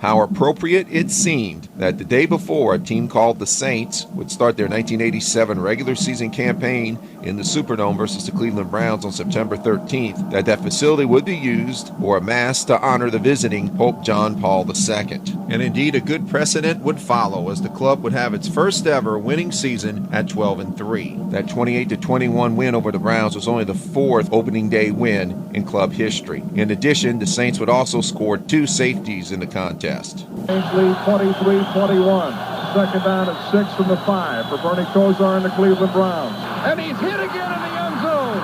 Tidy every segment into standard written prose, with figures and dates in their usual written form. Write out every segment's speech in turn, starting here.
How appropriate it seemed that the day before a team called the Saints would start their 1987 regular season campaign in the Superdome versus the Cleveland Browns on September 13th, that facility would be used for a mass to honor the visiting Pope John Paul II. And indeed, a good precedent would follow as the club would have its first ever winning season at 12-3. That 28-21 win over the Browns was only the fourth opening day win in club history. In addition, the Saints would also score 2 safeties in the contest. Saints lead 23-21. Second down and 6 from the 5 for Bernie Kosar and the Cleveland Browns. And he's hit again in the end zone.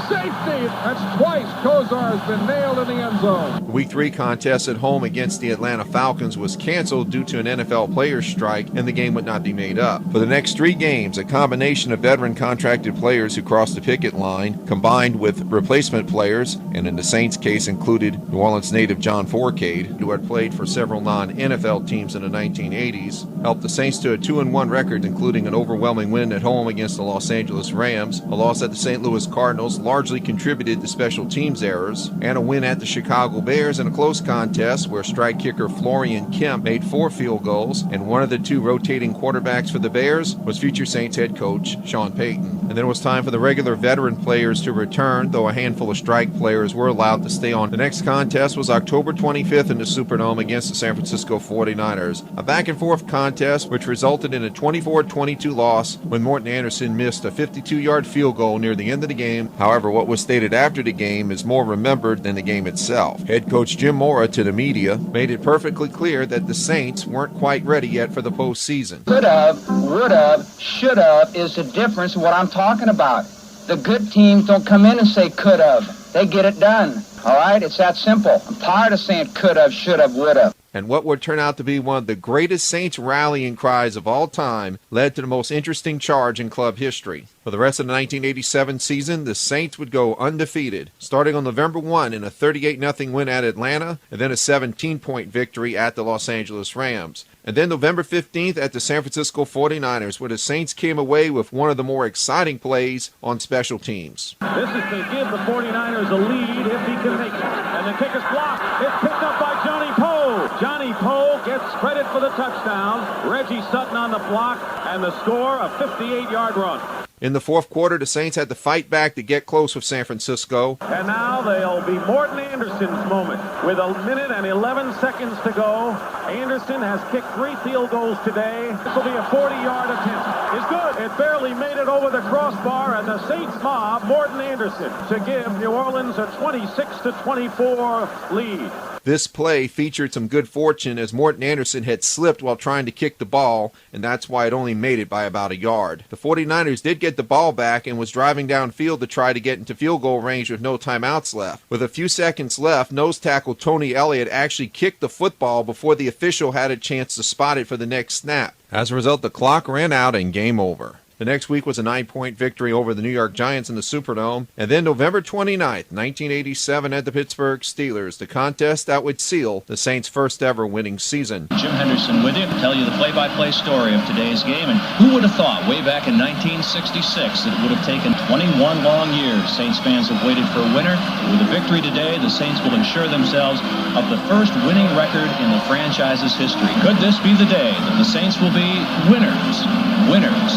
Safety. That's twice Kosar has been nailed in the end zone. The Week 3 contest at home against the Atlanta Falcons was canceled due to an NFL players' strike, and the game would not be made up. For the next 3 games, a combination of veteran contracted players who crossed the picket line, combined with replacement players, and in the Saints' case included New Orleans native John Fourcade, who had played for several non-NFL teams in the 1980s, helped the Saints to a 2-1 record, including an overwhelming win at home against the Los Angeles Rams, a loss at the St. Louis Cardinals largely contributed to special teams errors, and a win at the Chicago Bears in a close contest where strike kicker Florian Kemp made 4 field goals, and one of the 2 rotating quarterbacks for the Bears was future Saints head coach Sean Payton. And then it was time for the regular veteran players to return, though a handful of strike players were allowed to stay on. The next contest was October 25th in the Superdome against the San Francisco 49ers, a back-and-forth contest which resulted in a 24-22 loss when Morton Anderson missed a 52-yard field goal near the end of the game. However, what was stated after the game is more remembered than the game itself. Head coach Jim Mora to the media made it perfectly clear that the Saints weren't quite ready yet for the postseason. Could have, would have, should have is the difference in what I'm talking about. The good teams don't come in and say could have. They get it done. All right? It's that simple. I'm tired of saying could have, should have, would have. And what would turn out to be one of the greatest Saints rallying cries of all time led to the most interesting charge in club history. For the rest of the 1987 season, the Saints would go undefeated, starting on November 1 in a 38-0 win at Atlanta, and then a 17-point victory at the Los Angeles Rams. And then November 15th at the San Francisco 49ers, where the Saints came away with one of the more exciting plays on special teams. This is to give the 49ers a lead if he can make it. And the kick is blocked. It's picked up by Johnny Poe. Johnny Poe gets credit for the touchdown. Reggie Sutton on the block, and the score, a 58-yard run. In the fourth quarter, the Saints had to fight back to get close with San Francisco. And now they'll be Morton Anderson's moment. With 1 minute and 11 seconds to go, Anderson has kicked 3 field goals today. This will be a 40-yard attempt. It's good. It barely made it over the crossbar, and the Saints mob Morton Anderson to give New Orleans a 26-24 lead. This play featured some good fortune as Morton Anderson had slipped while trying to kick the ball, and that's why it only made it by about a yard. The 49ers did get the ball back and was driving downfield to try to get into field goal range with no timeouts left. With a few seconds left, nose tackle Tony Elliott actually kicked the football before the official had a chance to spot it for the next snap. As a result, the clock ran out and game over. The next week was a 9-point victory over the New York Giants in the Superdome. And then November 29th, 1987 at the Pittsburgh Steelers, the contest that would seal the Saints' first ever winning season. Jim Henderson with you to tell you the play-by-play story of today's game. And who would have thought way back in 1966 that it would have taken 21 long years? Saints fans have waited for a winner. With a victory today, the Saints will ensure themselves of the first winning record in the franchise's history. Could this be the day that the Saints will be winners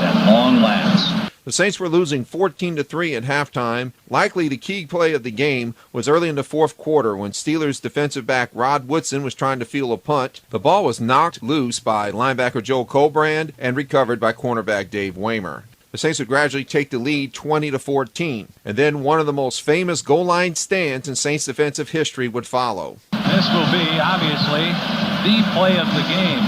at long last? The Saints were losing 14-3 at halftime. Likely the key play of the game was early in the fourth quarter when Steelers defensive back Rod Woodson was trying to field a punt. The ball was knocked loose by linebacker Joe Colbrand and recovered by cornerback Dave Waymer. The Saints would gradually take the lead 20-14, and then one of the most famous goal line stands in Saints defensive history would follow. This will be, obviously, the play of the game.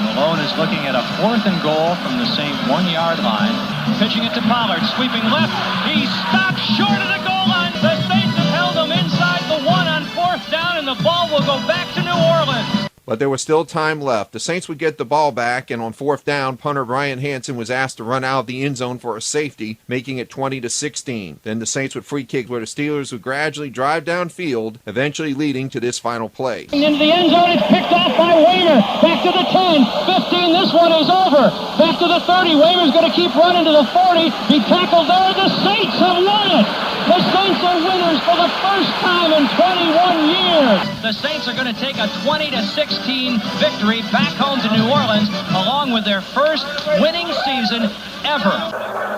Malone is looking at a 4th and goal from the Saint 1-yard line. Pitching it to Pollard, sweeping left. He stopped short of the goal line. The Saints have held him inside the 1 on 4th down, and the ball will go back to New Orleans. But there was still time left. The Saints would get the ball back, and on 4th down, punter Brian Hansen was asked to run out of the end zone for a safety, making it 20-16. Then the Saints would free kick where the Steelers would gradually drive downfield, eventually leading to this final play. Into the end zone, it's picked off by Waymer. Back to the 10, 15, this one is over. Back to the 30, Waymer's going to keep running to the 40. He tackled there, the Saints have won it. The Saints are winners for the first time in 21 years. The Saints are going to take a 20-16 victory back home to New Orleans, along with their first winning season ever.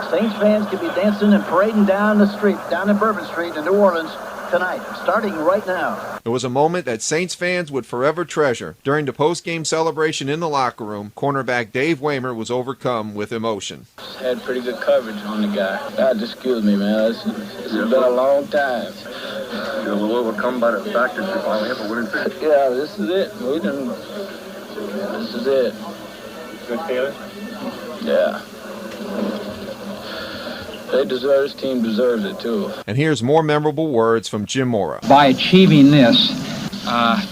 Saints fans could be dancing and parading down the street, down in Bourbon Street in New Orleans tonight, starting right now. It was a moment that Saints fans would forever treasure. During the post-game celebration in the locker room, cornerback Dave Waymer was overcome with emotion. Had pretty good coverage on the guy. God, excuse me, man. It's been a long time. You're a little overcome by the fact that you finally have a winning finish. Yeah, this is it. This is it. Good feeling? Yeah. This team deserves it too. And here's more memorable words from Jim Mora. By achieving this,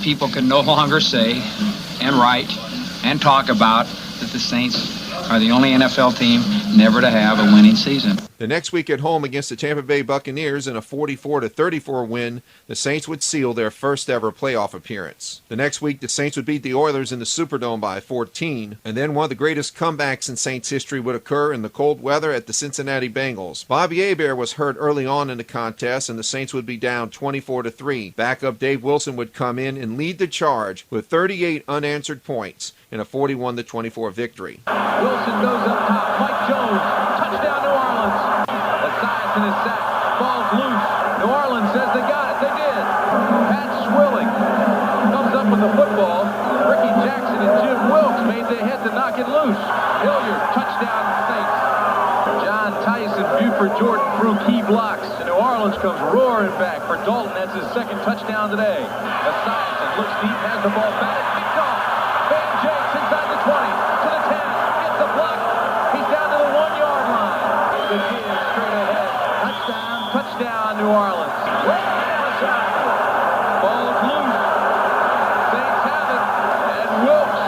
people can no longer say and write and talk about that the Saints are the only NFL team never to have a winning season. The next week at home against the Tampa Bay Buccaneers in a 44-34 win, the Saints would seal their first ever playoff appearance. The next week, the Saints would beat the Oilers in the Superdome by 14, and then one of the greatest comebacks in Saints history would occur in the cold weather at the Cincinnati Bengals. Bobby Hebert was hurt early on in the contest, and the Saints would be down 24-3. Backup Dave Wilson would come in and lead the charge with 38 unanswered points in a 41-24 victory. Wilson goes up top. Mike Jones, touchdown New Orleans. Esiason is sacked. Ball's loose. New Orleans says they got it. They did. Pat Swilling comes up with the football. Ricky Jackson and Jim Wilkes made their head to knock it loose. Hilliard, touchdown Saints. John Tyson, Buford Jordan threw key blocks. And New Orleans comes roaring back for Dalton. That's his second touchdown today. Esiason looks deep, has the ball back. Picked off. Van Jakes inside the 20 to the 10. Gets the block. He's down to the 1-yard line. The kid straight ahead. Touchdown, New Orleans. Ball's loose. Saints have it. And Wilkes,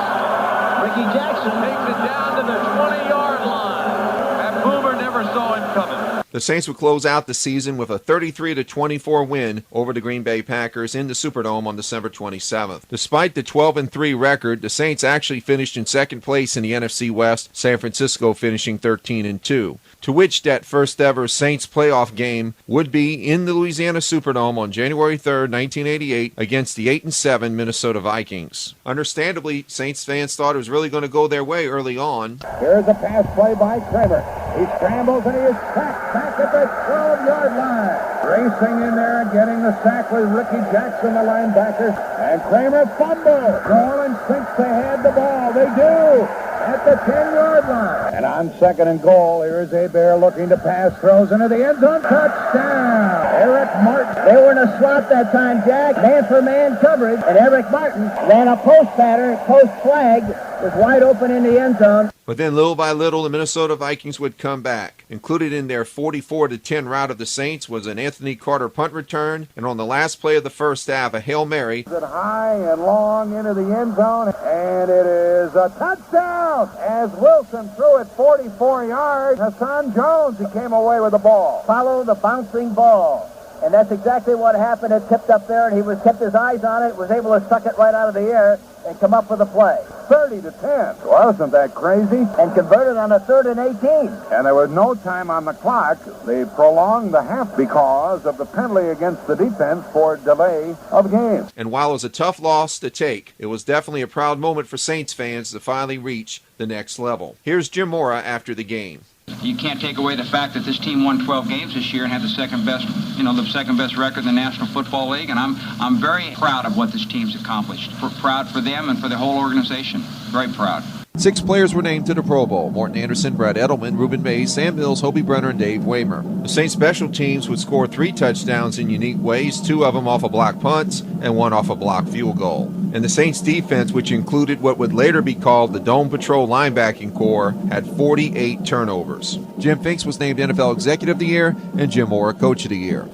Ricky Jackson takes it down to the 20-yard line. That boomer never saw him coming. The Saints would close out the season with a 33-24 win over the Green Bay Packers in the Superdome on December 27th. Despite the 12-3 record, the Saints actually finished in second place in the NFC West, San Francisco finishing 13-2. To which that first ever Saints playoff game would be in the Louisiana Superdome on January 3rd, 1988 against the 8-7 Minnesota Vikings. Understandably, Saints fans thought it was really going to go their way early on. Here's a pass play by Kramer. He scrambles and he is sacked back at the 12-yard line. Racing in there and getting the sack with Ricky Jackson, the linebacker. And Kramer fumbles. New Orleans thinks they had the ball. They do. At the 10-yard line. And on second and goal, here is Hebert looking to pass, throws into the end zone. Touchdown! Eric Martin. They were in a slot that time, Jack. Man-for-man coverage. And Eric Martin ran a post pattern, post flag, was wide open in the end zone. But then little by little, the Minnesota Vikings would come back. Included in their 44-10 rout of the Saints was an Anthony Carter punt return, and on the last play of the first half, a Hail Mary. It high and long into the end zone, and it is a touchdown as Wilson threw it 44 yards. Hassan Jones, he came away with the ball. Follow the bouncing ball. And that's exactly what happened. It tipped up there, and he kept his eyes on it, was able to suck it right out of the air and come up with a play. 30-10. Wasn't that crazy? And converted on a 3rd and 18. And there was no time on the clock. They prolonged the half because of the penalty against the defense for delay of game. And while it was a tough loss to take, it was definitely a proud moment for Saints fans to finally reach the next level. Here's Jim Mora after the game. You can't take away the fact that this team won 12 games this year and had the second best record in the National Football League, and I'm very proud of what this team's accomplished. Proud for them and for the whole organization. Very proud. 6 players were named to the Pro Bowl: Morton Anderson, Brad Edelman, Reuben Mays, Sam Mills, Hobie Brenner, and Dave Waymer. The Saints special teams would score 3 touchdowns in unique ways, 2 of them off of block punts and 1 off a block field goal. And the Saints defense, which included what would later be called the Dome Patrol linebacking corps, had 48 turnovers. Jim Finks was named NFL Executive of the Year and Jim Mora Coach of the Year.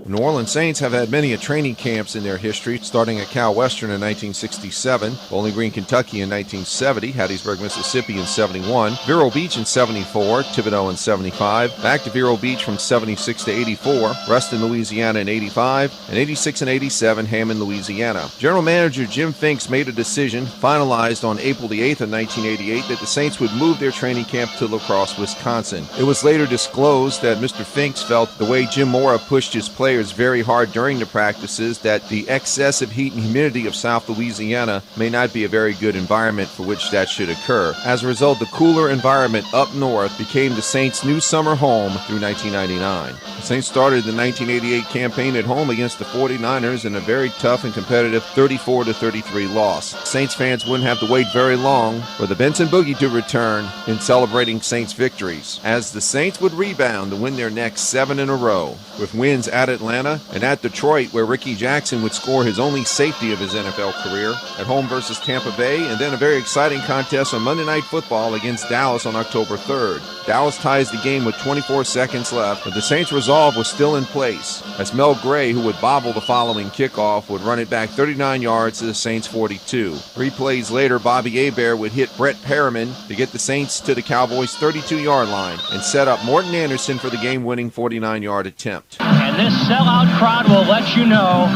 New Orleans Saints have had many training camps in their history, starting at Cal Western in 1967, Bowling Green, Kentucky in 1970, Hattiesburg, Mississippi in 71, Vero Beach in 74, Thibodaux in 75, back to Vero Beach from 76 to 84, Ruston, Louisiana in 85, and 86 and 87, Hammond, Louisiana. General Manager Jim Finks made a decision, finalized on April the 8th of 1988, that the Saints would move their training camp to La Crosse, Wisconsin. It was later disclosed that Mr. Finks felt the way Jim Mora pushed his players very hard during the practices that the excessive heat and humidity of South Louisiana may not be a very good environment for which that should occur. As a result, the cooler environment up north became the Saints' new summer home through 1999. The Saints started the 1988 campaign at home against the 49ers in a very tough and competitive 34-33 loss. Saints fans wouldn't have to wait very long for the Benson Boogie to return in celebrating Saints victories, as the Saints would rebound to win their next 7 in a row, with wins at Atlanta and at Detroit, where Ricky Jackson would score his only safety of his NFL career, at home versus Tampa Bay, and then a very exciting contest on Monday Night Football against Dallas on October 3rd. Dallas ties the game with 24 seconds left, but the Saints' resolve was still in place, as Mel Gray, who would bobble the following kickoff, would run it back 39 yards to the Saints' 42. 3 plays later, Bobby Hebert would hit Brett Perriman to get the Saints to the Cowboys' 32-yard line and set up Morton Anderson for the game-winning 49-yard attempt. And this sellout crowd will let you know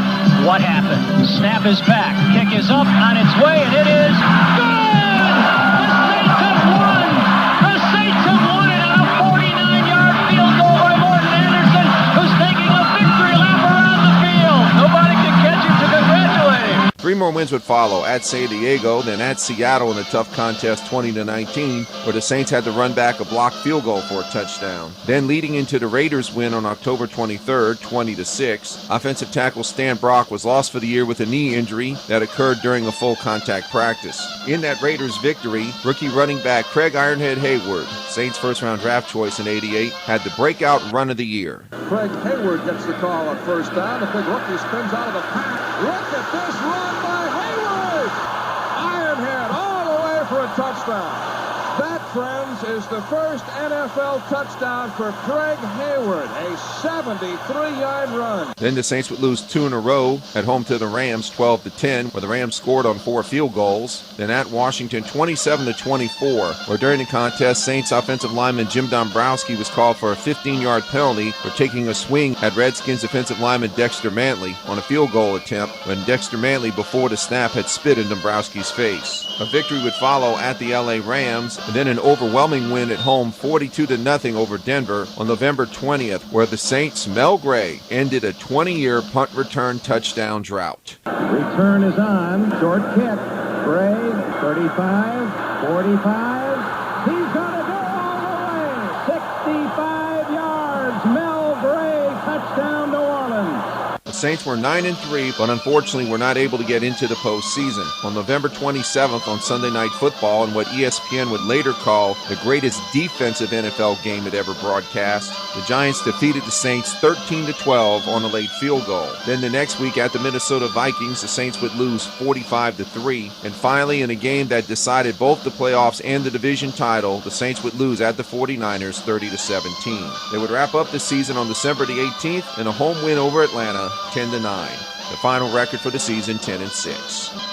what happened. Snap is back, kick is up, on its way, and it is good! The Saints have won! The Saints have won it on a 49-yard field goal by Morton Anderson, who's taking a victory lap around the field. Nobody can catch him to congratulate him. 3 more wins would follow, at San Diego, then at Seattle in a tough contest 20-19, where the Saints had to run back a blocked field goal for a touchdown. Then leading into the Raiders win on October 23rd, 20-6, offensive tackle Stan Brock was lost for the year with a knee injury that occurred during a full contact practice. In that Raiders victory, rookie running back Craig Ironhead Hayward, Saints first-round draft choice in 88, had the breakout run of the year. Craig Hayward gets the call on first down. The big rookie spins out of the pack. Look at this run by Hayward! Ironhead all the way for a touchdown. That, friends, is the first NFL touchdown for Craig Hayward, a 73-yard run. Then the Saints would lose 2 in a row at home to the Rams 12-10, where the Rams scored on 4 field goals. Then at Washington 27-24, where during the contest, Saints offensive lineman Jim Dombrowski was called for a 15-yard penalty for taking a swing at Redskins defensive lineman Dexter Mantley on a field goal attempt when Dexter Mantley before the snap had spit in Dombrowski's face. A victory would follow at the LA Rams, and then an overwhelming win at home 42-0 over Denver on November 20th, where the Saints' Mel Gray ended a 20-year punt return touchdown drought. Return is on. Short kick. Gray, 35, 45. He's going to go all the way. 65 yards. Mel Gray, touchdown, New Orleans. The Saints were 9-3, but unfortunately were not able to get into the postseason. On November 27th on Sunday Night Football, in what ESPN would later call the greatest defensive NFL game it ever broadcast, the Giants defeated the Saints 13-12 on a late field goal. Then the next week at the Minnesota Vikings, the Saints would lose 45-3. And finally, in a game that decided both the playoffs and the division title, the Saints would lose at the 49ers 30-17. They would wrap up the season on December the 18th in a home win over Atlanta 10-9. The final record for the season, 10-6.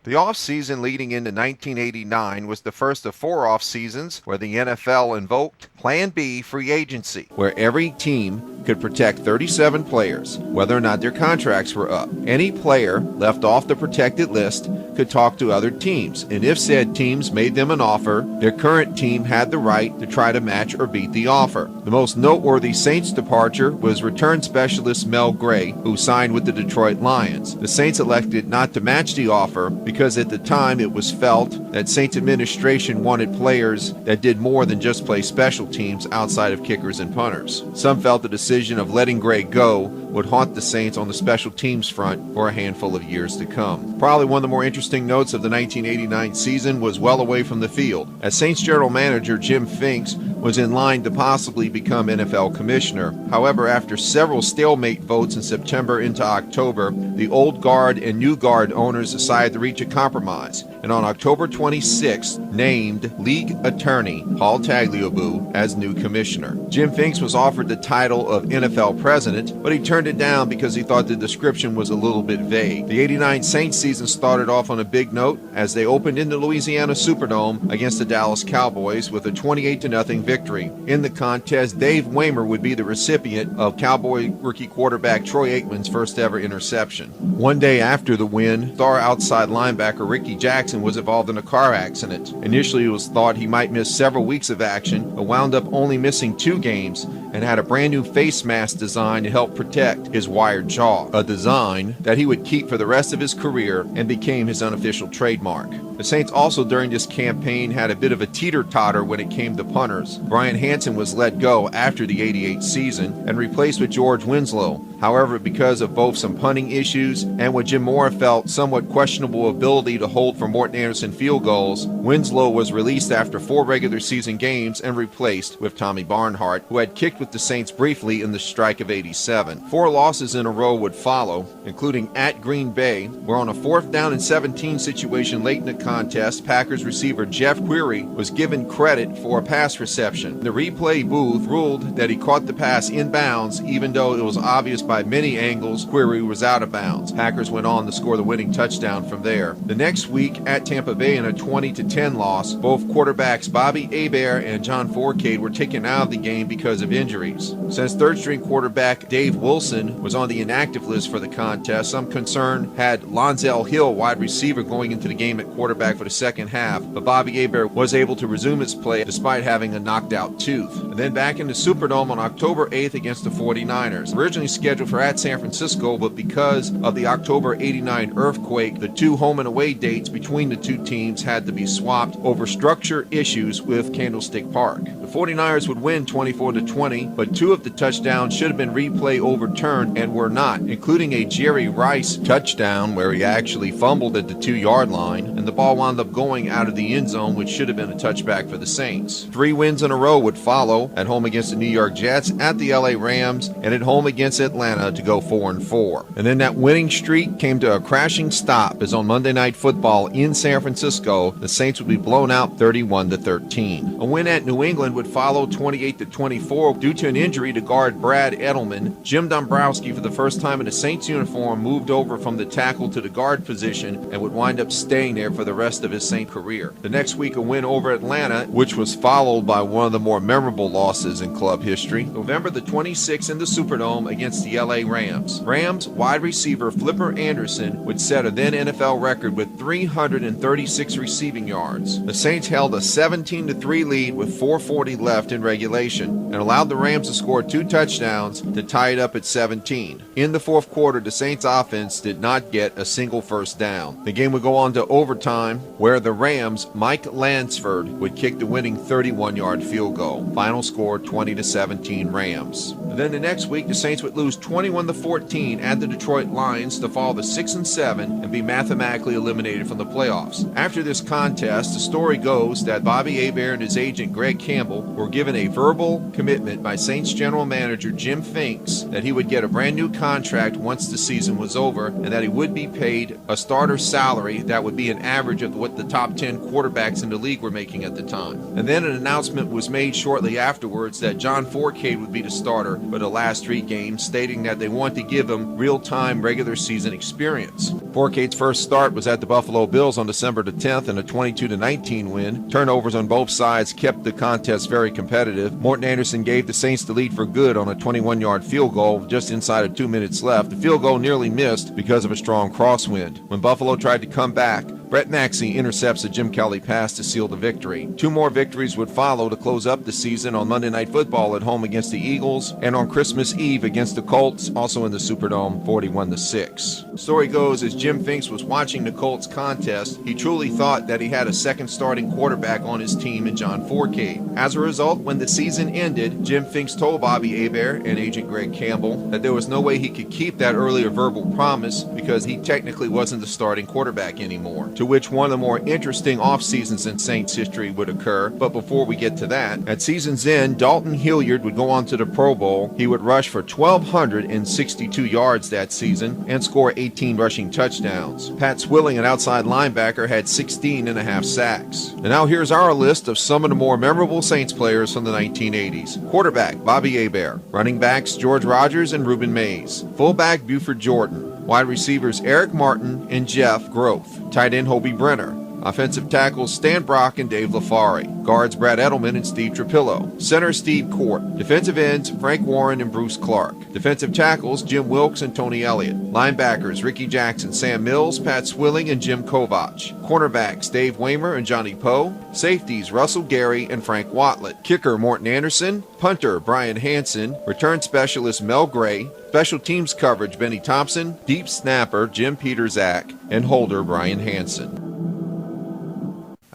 The offseason leading into 1989 was the first of 4 off seasons where the NFL invoked Plan B free agency, where every team could protect 37 players, whether or not their contracts were up. Any player left off the protected list could talk to other teams, and if said teams made them an offer, their current team had the right to try to match or beat the offer. The most noteworthy Saints departure was return specialist Mel Gray, who signed with the Detroit Lions. The Saints elected not to match the offer because at the time it was felt that Saints administration wanted players that did more than just play special teams outside of kickers and punters. Some felt the decision of letting Gray go would haunt the Saints on the special teams front for a handful of years to come. Probably one of the more interesting notes of the 1989 season was well away from the field, as Saints general manager Jim Finks was in line to possibly become NFL commissioner. However, after several stalemate votes in September into October, the old guard and new guard owners decided to reach a compromise, and on October 26th, named league attorney Paul Tagliabue as new commissioner. Jim Finks was offered the title of NFL president, but he turned it down because he thought the description was a little bit vague. The 89 Saints season started off on a big note as they opened in the Louisiana Superdome against the Dallas Cowboys with a 28-0 victory. In the contest, Dave Waymer would be the recipient of Cowboy rookie quarterback Troy Aikman's first ever interception. One day after the win, star outside linebacker Ricky Jackson was involved in a car accident. Initially, it was thought he might miss several weeks of action, but wound up only missing 2 games and had a brand new face mask designed to help protect his wired jaw, a design that he would keep for the rest of his career and became his unofficial trademark. The Saints also during this campaign had a bit of a teeter-totter when it came to punters. Brian Hansen was let go after the 88 season and replaced with George Winslow. However, because of both some punting issues and what Jim Mora felt somewhat questionable ability to hold for Morton Anderson field goals, Winslow was released after 4 regular season games and replaced with Tommy Barnhart, who had kicked with the Saints briefly in the strike of 87. 4 losses in a row would follow, including at Green Bay, where on a 4th down and 17 situation late in the contest, Packers receiver Jeff Query was given credit for a pass reception. The replay booth ruled that he caught the pass in bounds, even though it was obvious by many angles Query was out of bounds. Packers went on to score the winning touchdown from there. The next week at Tampa Bay in a 20-10 loss, both quarterbacks Bobby Hebert and John Fourcade were taken out of the game because of injuries. Since third-string quarterback Dave Wilson was on the inactive list for the contest, some concern had Lonzel Hill, wide receiver, going into the game at quarterback for the second half, but Bobby Hebert was able to resume his play despite having a knocked-out tooth. And then back in the Superdome on October 8th against the 49ers. Originally scheduled for at San Francisco, but because of the October 89 earthquake, the 2 home and away dates between the 2 teams had to be swapped over structure issues with Candlestick Park. The 49ers would win 24-20, but 2 of the touchdowns should have been replay overturned and were not, including a Jerry Rice touchdown where he actually fumbled at the 2-yard line, and the ball wound up going out of the end zone, which should have been a touchback for the Saints. 3 wins in a row would follow, at home against the New York Jets, at the LA Rams, and at home against Atlanta to go 4-4. And then that winning streak came to a crashing stop as on Monday Night Football in San Francisco, the Saints would be blown out 31-13. A win at New England would follow 28-24 due to an injury to guard Brad Edelman. Jim Dombrowski, for the first time in a Saints uniform, moved over from the tackle to the guard position and would wind up staying there for the rest of his Saint career. The next week, a win over Atlanta, which was followed by one of the more memorable losses in club history. November the 26th in the Superdome against the LA Rams. Rams wide receiver Flipper Anderson would set a then NFL record with 336 receiving yards. The Saints held a 17-3 lead with 4:40 left in regulation and allowed the Rams to score 2 touchdowns to tie it up at 17. In the 4th quarter, the Saints offense did not get a single first down. The game would go on to overtime, where the Rams' Mike Lansford would kick the winning 31-yard field goal. Final score 20-17 Rams. And then the next week, the Saints would lose 21-14 at the Detroit Lions to fall to 6-7 and be mathematically eliminated from the playoffs. After this contest, the story goes that Bobby Hebert and his agent Greg Campbell were given a verbal commitment by Saints general manager Jim Finks that he would get a brand new contract once the season was over and that he would be paid a starter salary that would be an average of what the top 10 quarterbacks in the league were making at the time. And then an announcement was made shortly afterwards that John Fourcade would be the starter for the last 3 games, stating that they want to give him real-time regular season experience. Fourcade's first start was at the Buffalo Bills on December the 10th in a 22-19 win. Turnovers on both sides kept the contest very competitive. Morton Anderson gave the Saints the lead for good on a 21-yard field goal just inside of 2 minutes left. The field goal nearly missed because of a strong crosswind. When Buffalo tried to come back, Brett Maxey intercepts a Jim Kelly pass to seal the victory. 2 more victories would follow to close up the season on Monday Night Football at home against the Eagles and on Christmas Eve against the Colts, also in the Superdome, 41-6. Story goes, as Jim Finks was watching the Colts contest, he truly thought that he had a second starting quarterback on his team in John Fourcade. As a result, when the season ended, Jim Finks told Bobby Hebert and agent Greg Campbell that there was no way he could keep that earlier verbal promise because he technically wasn't the starting quarterback anymore. To which one of the more interesting off seasons in Saints history would occur. But before we get to that, at season's end, Dalton Hilliard would go on to the Pro Bowl. He would rush for 1,262 yards that season and score 18 rushing touchdowns. Pat Swilling, an outside linebacker, had 16.5 sacks. And now here's our list of some of the more memorable Saints players from the 1980s. Quarterback, Bobby Hebert. Running backs, George Rogers and Reuben Mays. Fullback, Buford Jordan. Wide receivers, Eric Martin and Jeff Groth. Tight end, Hobie Brenner. Offensive tackles, Stan Brock and Dave LaFari. Guards, Brad Edelman and Steve Trapillo. Center, Steve Court. Defensive ends, Frank Warren and Bruce Clark. Defensive tackles, Jim Wilkes and Tony Elliott. Linebackers, Ricky Jackson, Sam Mills, Pat Swilling and Jim Kovach. Cornerbacks, Dave Waymer and Johnny Poe. Safeties, Russell Gary and Frank Watlett. Kicker, Morton Anderson. Punter, Brian Hansen. Return specialist, Mel Gray. Special teams coverage, Benny Thompson. Deep snapper, Jim Peterzak. And holder, Brian Hansen.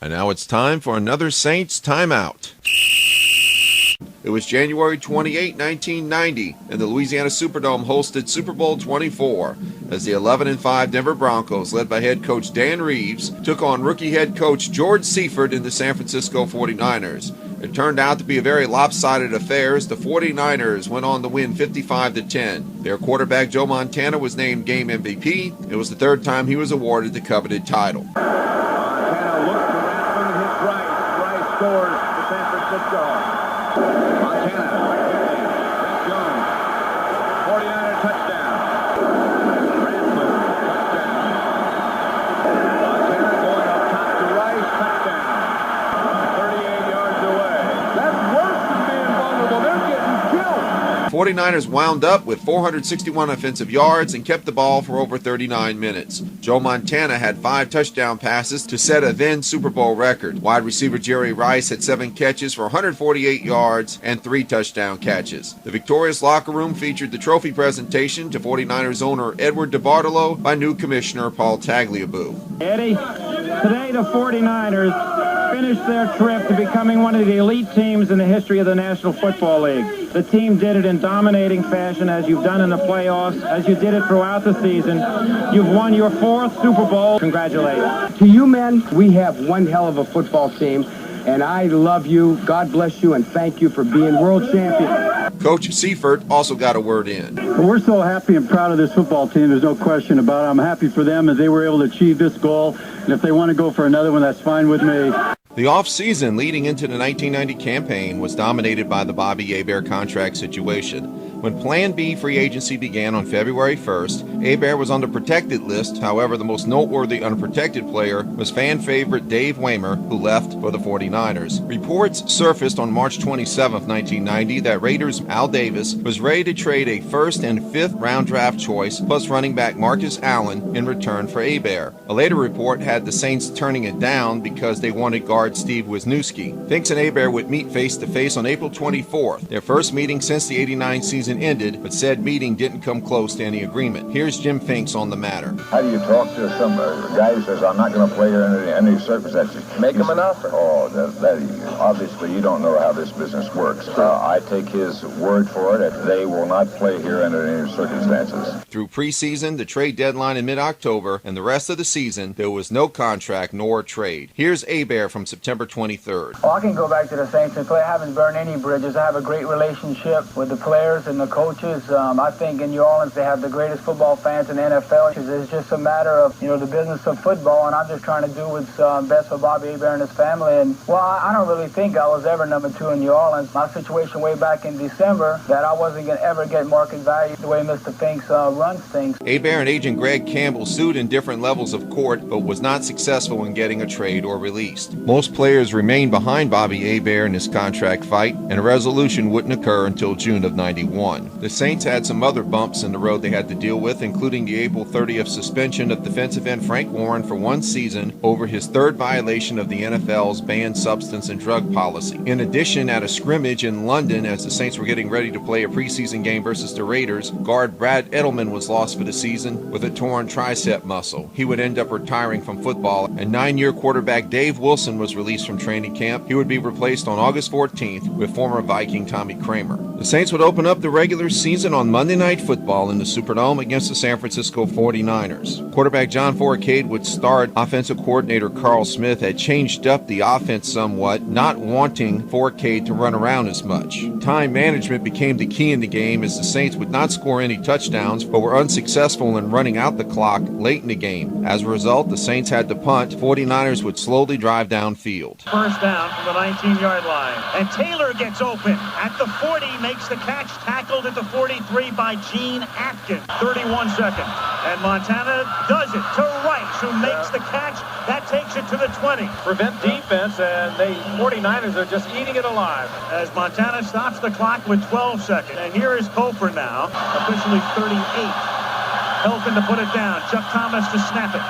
And now it's time for another Saints timeout. It was January 28, 1990, and the Louisiana Superdome hosted Super Bowl 24 as the 11-5 Denver Broncos, led by head coach Dan Reeves, took on rookie head coach George Seifert in the San Francisco 49ers. It turned out to be a very lopsided affair as the 49ers went on to win 55-10. Their quarterback Joe Montana was named game MVP. It was the 3rd time he was awarded the coveted title. Montana looks to Rathman, hits Rice. Rice scores for San Francisco. Montana, Matt Jones, 49er touchdown. Rathman, touchdown. Montana going up top to Rice, touchdown. 38 yards away. That's worse than being vulnerable. They're getting killed. 49ers wound up with 461 offensive yards and kept the ball for over 39 minutes. Joe Montana had 5 touchdown passes to set a then Super Bowl record. Wide receiver Jerry Rice had 7 catches for 148 yards and 3 touchdown catches. The victorious locker room featured the trophy presentation to 49ers owner Edward DeBartolo by new commissioner Paul Tagliabue. Eddie, today the 49ers finished their trip to becoming one of the elite teams in the history of the National Football League. The team did it in dominating fashion, as you've done in the playoffs, as you did it throughout the season. You've won your 4th Super Bowl. Congratulations. To you men, we have one hell of a football team, and I love you. God bless you, and thank you for being world champion. Coach Seifert also got a word in. Well, we're so happy and proud of this football team. There's no question about it. I'm happy for them as they were able to achieve this goal. And if they want to go for another one, that's fine with me. The off-season leading into the 1990 campaign was dominated by the Bobby Hebert contract situation. When Plan B free agency began on February 1st, Hebert was on the protected list. However, the most noteworthy unprotected player was fan favorite Dave Waymer, who left for the 49ers. Reports surfaced on March 27, 1990, that Raiders' Al Davis was ready to trade a 1st and 5th round draft choice plus running back Marcus Allen in return for Hebert. A later report had the Saints turning it down because they wanted guard Steve Wisniewski. Finks and Hebert would meet face-to-face on April 24th, their first meeting since the '89 season ended, but said meeting didn't come close to any agreement. Here's Jim Finks on the matter. How do you talk to some guy who says, I'm not going to play here under any circumstances? Make him an offer. Oh, obviously you don't know how this business works. I take his word for it that they will not play here under any circumstances. Through preseason, the trade deadline in mid-October, and the rest of the season, there was no contract nor trade. Here's Hebert from September 23rd. Well, I can go back to the Saints and play. I haven't burned any bridges. I have a great relationship with the players and the coaches. I think in New Orleans they have the greatest football fans in the NFL. It's just a matter of, the business of football, and I'm just trying to do what's best for Bobby Hebert and his family. And, well, I don't really really think I was ever number 2 in New Orleans. My situation way back in December, that I wasn't going to ever get market value the way Mr. Finks runs things. Hebert and agent Greg Campbell sued in different levels of court, but was not successful in getting a trade or released. Most players remained behind Bobby Hebert in his contract fight, and a resolution wouldn't occur until June of '91. The Saints had some other bumps in the road they had to deal with, including the April 30th suspension of defensive end Frank Warren for 1 season over his 3rd violation of the NFL's banned substance and drug policy. In addition, at a scrimmage in London as the Saints were getting ready to play a preseason game versus the Raiders, guard Brad Edelman was lost for the season with a torn tricep muscle. He would end up retiring from football, and 9-year quarterback Dave Wilson was released from training camp. He would be replaced on August 14th with former Viking Tommy Kramer. The Saints would open up the regular season on Monday Night Football in the Superdome against the San Francisco 49ers. Quarterback John Fourcade would start. Offensive coordinator Carl Smith had changed up the offense somewhat, not wanting Fourcade to run around as much. Time management became the key in the game as the Saints would not score any touchdowns but were unsuccessful in running out the clock late in the game. As a result, the Saints had to punt. 49ers would slowly drive downfield. First down from the 19-yard line. And Taylor gets open at the 40, makes the catch, tackled at the 43 by Gene Atkins. 31 seconds. And Montana does it to Rice, who makes the catch. That takes it to the 20. Prevent defense, and the 49ers are just eating it alive. As Montana stops the clock with 12 seconds. And here is Cofer now, officially 38. Helping to put it down. Chuck Thomas to snap it.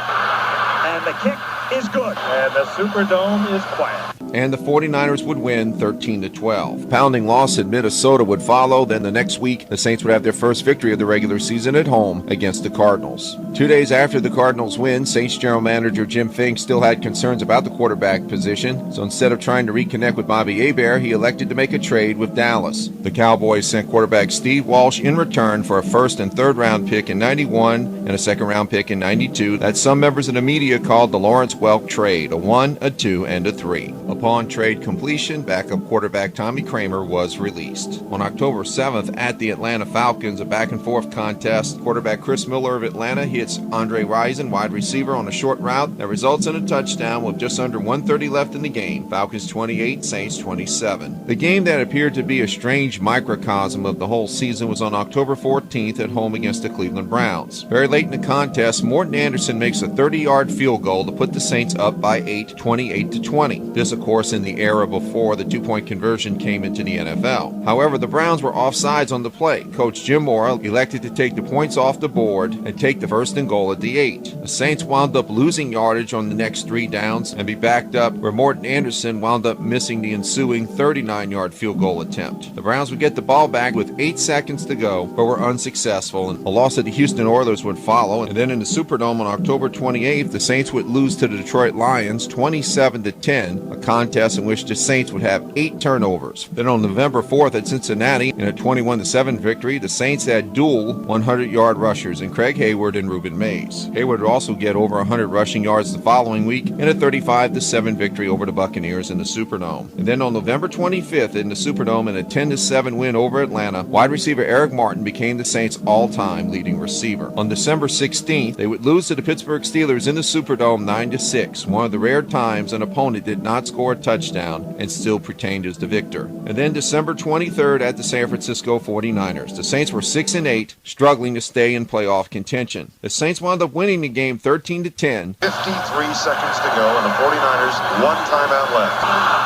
And the kick is good. And the Superdome is quiet. And the 49ers would win 13-12. Pounding loss at Minnesota would follow. Then the next week, the Saints would have their first victory of the regular season at home against the Cardinals. 2 days after the Cardinals win, Saints general manager Jim Finks still had concerns about the quarterback position. So instead of trying to reconnect with Bobby Hebert, he elected to make a trade with Dallas. The Cowboys sent quarterback Steve Walsh in return for a 1st and 3rd round pick in '91 and a 2nd round pick in '92 that some members of the media called the Lawrence Welk trade, a 1, a 2, and a 3. Upon trade completion, backup quarterback Tommy Kramer was released. On October 7th at the Atlanta Falcons, a back-and-forth contest, quarterback Chris Miller of Atlanta hits Andre Rison, wide receiver, on a short route that results in a touchdown with just under 1:30 left in the game. Falcons 28, Saints 27. The game that appeared to be a strange microcosm of the whole season was on October 14th at home against the Cleveland Browns. Very late in the contest, Morton Anderson makes a 30-yard field goal to put the Saints up by 8, 28-20. This, of course, in the era before the 2-point conversion came into the NFL. However, the Browns were offsides on the play. Coach Jim Mora elected to take the points off the board and take the 1st and goal at the 8. The Saints wound up losing yardage on the next 3 downs and be backed up, where Morton Anderson wound up missing the ensuing 39-yard field goal attempt. The Browns would get the ball back with 8 seconds to go, but were unsuccessful, and a loss at the Houston Oilers would follow. And then in the Superdome on October 28th, the Saints would lose to the Detroit Lions 27-10, a contest in which the Saints would have 8 turnovers. Then on November 4th at Cincinnati, in a 21-7 victory, the Saints had dual 100-yard rushers in Craig Hayward and Reuben Mays. Hayward would also get over 100 rushing yards the following week in a 35-7 victory over the Buccaneers in the Superdome. And then on November 25th in the Superdome, in a 10-7 win over Atlanta, wide receiver Eric Martin became the Saints' all-time leading receiver. On December 16th, they would lose to the Pittsburgh Steelers in the Superdome 9-6, one of the rare times an opponent did not score a touchdown and still retained as the victor. And then December 23rd at the San Francisco 49ers. The Saints were 6-8, struggling to stay in playoff contention. The Saints wound up winning the game 13-10. 53 seconds to go, and the 49ers 1 timeout left.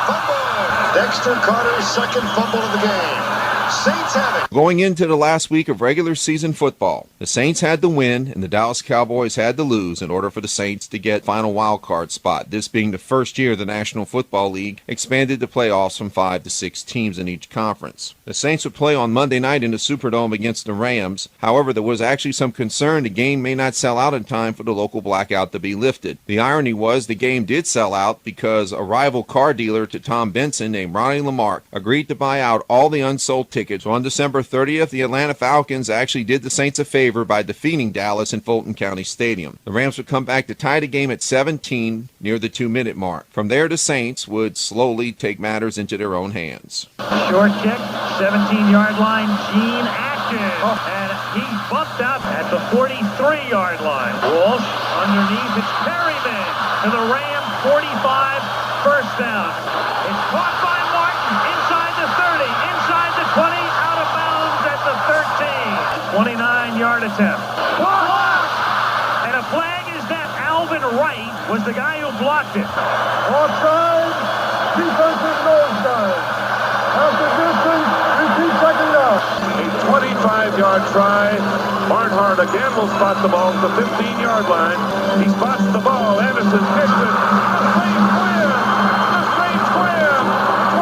Fumble! Dexter Carter's 2nd fumble of the game. Saints have it. Going into the last week of regular season football, the Saints had to win and the Dallas Cowboys had to lose in order for the Saints to get final wild card spot. This being the first year the National Football League expanded the playoffs from 5 to 6 teams in each conference. The Saints would play on Monday night in the Superdome against the Rams. However, there was actually some concern the game may not sell out in time for the local blackout to be lifted. The irony was the game did sell out because a rival car dealer to Tom Benson named Ronnie Lamarck agreed to buy out all the unsold tickets. On December 30th, the Atlanta Falcons actually did the Saints a favor by defeating Dallas in Fulton County Stadium. The Rams would come back to tie the game at 17 near the 2-minute mark. From there, the Saints would slowly take matters into their own hands. Short kick, 17-yard line, Gene Atkins. And he bumped out at the 43-yard line. Walsh underneath, it's Perryman to the Rams, 45, 1st down. It's caught by 40-yard attempt. And a flag is that Alvin Wright was the guy who blocked it. Offside, defensive nosedive. After distance, repeat second down. A 25-yard try. Barnhart again will spot the ball at the 15-yard line. He spots the ball. Anderson kicks it. The Saints win.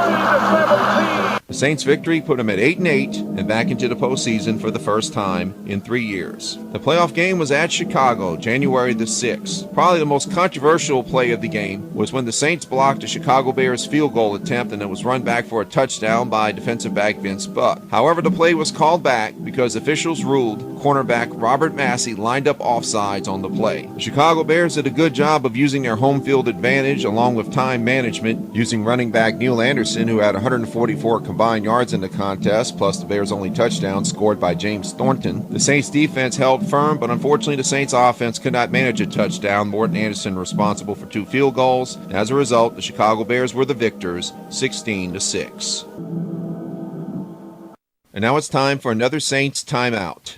20-17. The Saints' victory put them at 8-8 and back into the postseason for the first time in 3 years. The playoff game was at Chicago, January the 6th. Probably the most controversial play of the game was when the Saints blocked a Chicago Bears field goal attempt and it was run back for a touchdown by defensive back Vince Buck. However, the play was called back because officials ruled cornerback Robert Massey lined up offsides on the play. The Chicago Bears did a good job of using their home field advantage along with time management, using running back Neil Anderson, who had 144 combined yards in the contest, plus the Bears' only touchdown scored by James Thornton. The Saints defense held firm, but unfortunately the Saints offense could not manage a touchdown. Morton Anderson responsible for 2 field goals. As a result, the Chicago Bears were the victors, 16-6. And now it's time for another Saints timeout.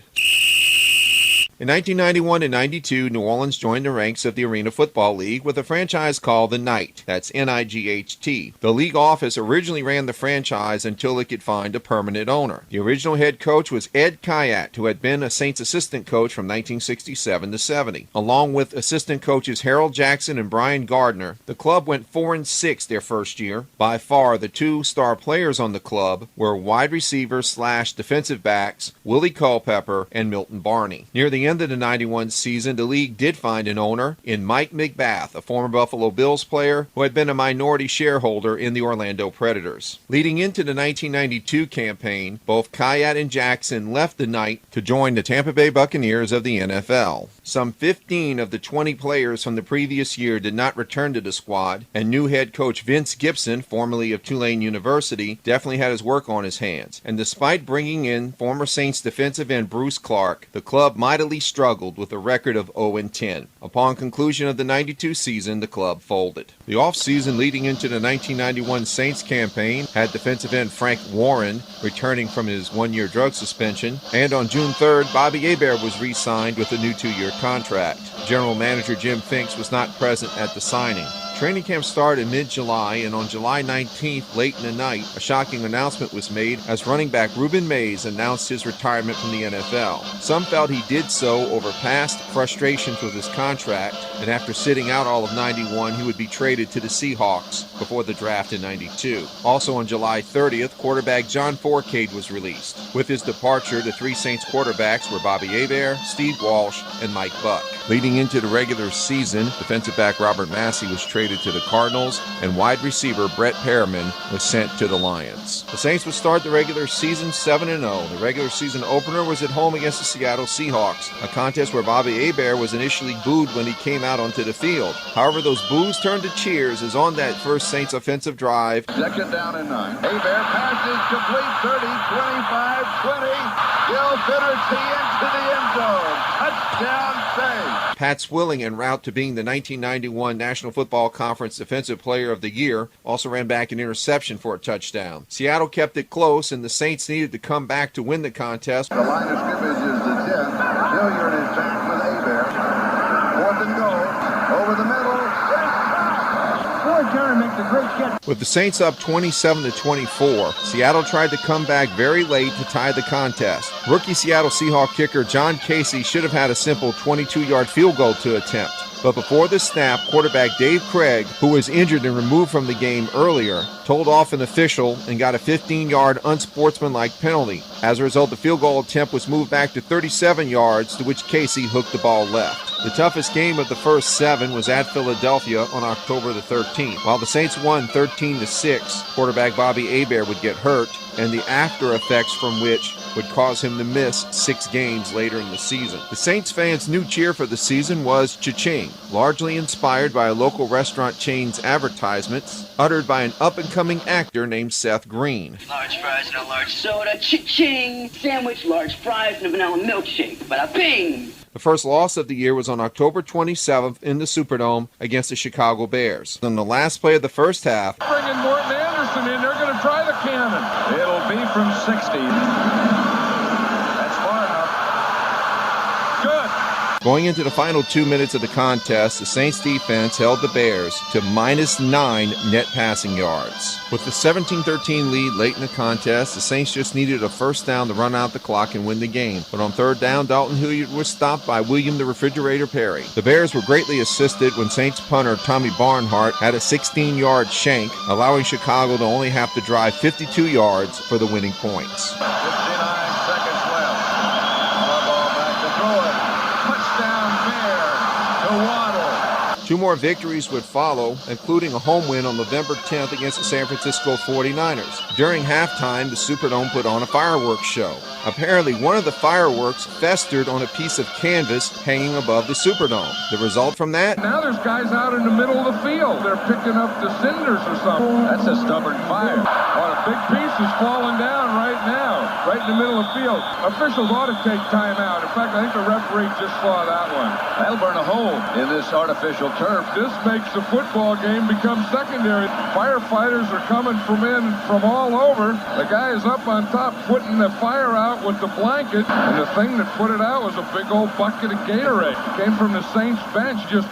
In 1991 and 92, New Orleans joined the ranks of the Arena Football League with a franchise called the Knight. That's N-I-G-H-T. The league office originally ran the franchise until it could find a permanent owner. The original head coach was Ed Kayat, who had been a Saints assistant coach from 1967 to 70. Along with assistant coaches Harold Jackson and Brian Gardner, the club went 4-6 their first year. By far, the 2 star players on the club were wide receivers / defensive backs Willie Culpepper and Milton Barney. Near the end of the 91 season, the league did find an owner in Mike McBath, a former Buffalo Bills player who had been a minority shareholder in the Orlando Predators. Leading into the 1992 campaign, both Kayat and Jackson left the Knight to join the Tampa Bay Buccaneers of the NFL. Some 15 of the 20 players from the previous year did not return to the squad, and new head coach Vince Gibson, formerly of Tulane University, definitely had his work on his hands. And despite bringing in former Saints defensive end Bruce Clark, the club mightily struggled with a record of 0-10. Upon conclusion of the 92 season, the club folded. The offseason leading into the 1991 Saints campaign had defensive end Frank Warren returning from his 1-year drug suspension, and on June 3rd, Bobby Hebert was re-signed with a new 2-year contract. General manager Jim Finks was not present at the signing. Training camp started mid-July, and on July 19th, late in the night, a shocking announcement was made as running back Reuben Mays announced his retirement from the NFL. Some felt he did so over past frustrations with his contract, and after sitting out all of 91, he would be traded to the Seahawks before the draft in 92. Also on July 30th, quarterback John Fourcade was released. With his departure, the 3 Saints quarterbacks were Bobby Hebert, Steve Walsh, and Mike Buck. Leading into the regular season, defensive back Robert Massey was traded to the Cardinals, and wide receiver Brett Perriman was sent to the Lions. The Saints would start the regular season 7-0. The regular season opener was at home against the Seattle Seahawks, a contest where Bobby Hebert was initially booed when he came out onto the field. However, those boos turned to cheers as on that first Saints offensive drive. Second down and 9. Hebert passes complete 30, 25, 20. Gil Finnerty into the end zone. Touchdown save. Pat Swilling, en route to being the 1991 National Football Conference Defensive Player of the Year, also ran back an interception for a touchdown. Seattle kept it close, and the Saints needed to come back to win the contest. The line of scrimmage is the 10. Hilliard is back with Hebert. 4th and goal. Over the middle. Makes a great catch. With the Saints up 27-24, Seattle tried to come back very late to tie the contest. Rookie Seattle Seahawk kicker John Casey should have had a simple 22-yard field goal to attempt. But before the snap, quarterback Dave Craig, who was injured and removed from the game earlier, told off an official and got a 15-yard unsportsmanlike penalty. As a result, the field goal attempt was moved back to 37 yards, to which Casey hooked the ball left. The toughest game of the first 7 was at Philadelphia on October the 13th. While the Saints won 13-6, quarterback Bobby Hebert would get hurt, and the after effects from which would cause him to miss 6 games later in the season. The Saints fans' new cheer for the season was Cha-Ching, largely inspired by a local restaurant chain's advertisements, uttered by an up-and-coming actor named Seth Green. Large fries and a large soda, Cha-Ching! Sandwich, large fries, and a vanilla milkshake. Bada-bing! The first loss of the year was on October 27th in the Superdome against the Chicago Bears. On the last play of the first half, Bringing Morton Anderson in, they're going to try the cannon. It'll be from 60. That's far enough. Going into the final 2 minutes of the contest, the Saints defense held the Bears to -9 net passing yards. With the 17-13 lead late in the contest, the Saints just needed a first down to run out the clock and win the game. But on third down, Dalton Hilliard was stopped by William the Refrigerator Perry. The Bears were greatly assisted when Saints punter Tommy Barnhart had a 16-yard shank, allowing Chicago to only have to drive 52 yards for the winning points. 59 seconds left. Harbaugh back to throw it. Touchdown Bear to Waddle. 2 more victories would follow, including a home win on November 10th against the San Francisco 49ers. During halftime, the Superdome put on a fireworks show. Apparently, one of the fireworks festered on a piece of canvas hanging above the Superdome. The result from that? Now there's guys out in the middle of the field. They're picking up the cinders or something. That's a stubborn fire. Oh, a big piece is falling down right now, right in the middle of the field. Officials ought to take time out. In fact, I think the referee just saw that one. That'll burn a hole in this artificial turf. This makes the football game become secondary. Firefighters are coming from all over. The guy is up on top putting the fire out with the blanket, and the thing that put it out was a big old bucket of Gatorade. It came from the Saints bench, just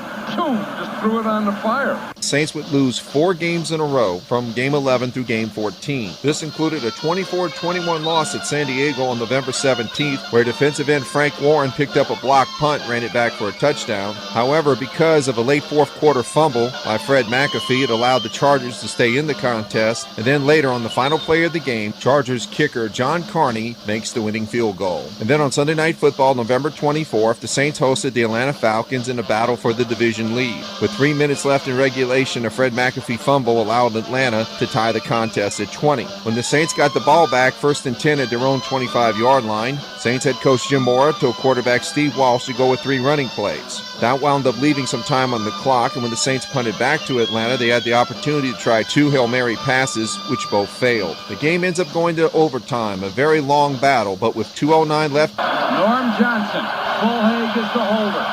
threw it on the fire. Saints would lose 4 games in a row from Game 11 through Game 14. This included a 24-21 loss at San Diego on November 17th, where defensive end Frank Warren picked up a blocked punt and ran it back for a touchdown. However, because of a late fourth quarter fumble by Fred McAfee, it allowed the Chargers to stay in the contest. And then later on the final play of the game, Chargers kicker John Carney makes the winning field goal. And then on Sunday Night Football, November 24th, the Saints hosted the Atlanta Falcons in a battle for the division lead. With 3 minutes left in regulation, a Fred McAfee fumble allowed Atlanta to tie the contest at 20. When the Saints got the ball back, 1st and 10 at their own 25-yard line, Saints head coach Jim Mora told quarterback Steve Walsh to go with 3 running plays. That wound up leaving some time on the clock, and when the Saints punted back to Atlanta, they had the opportunity to try 2 Hail Mary passes, which both failed. The game ends up going to overtime, a very long battle, but with 2:09 left, Norm Johnson, Bullhaig is the holder.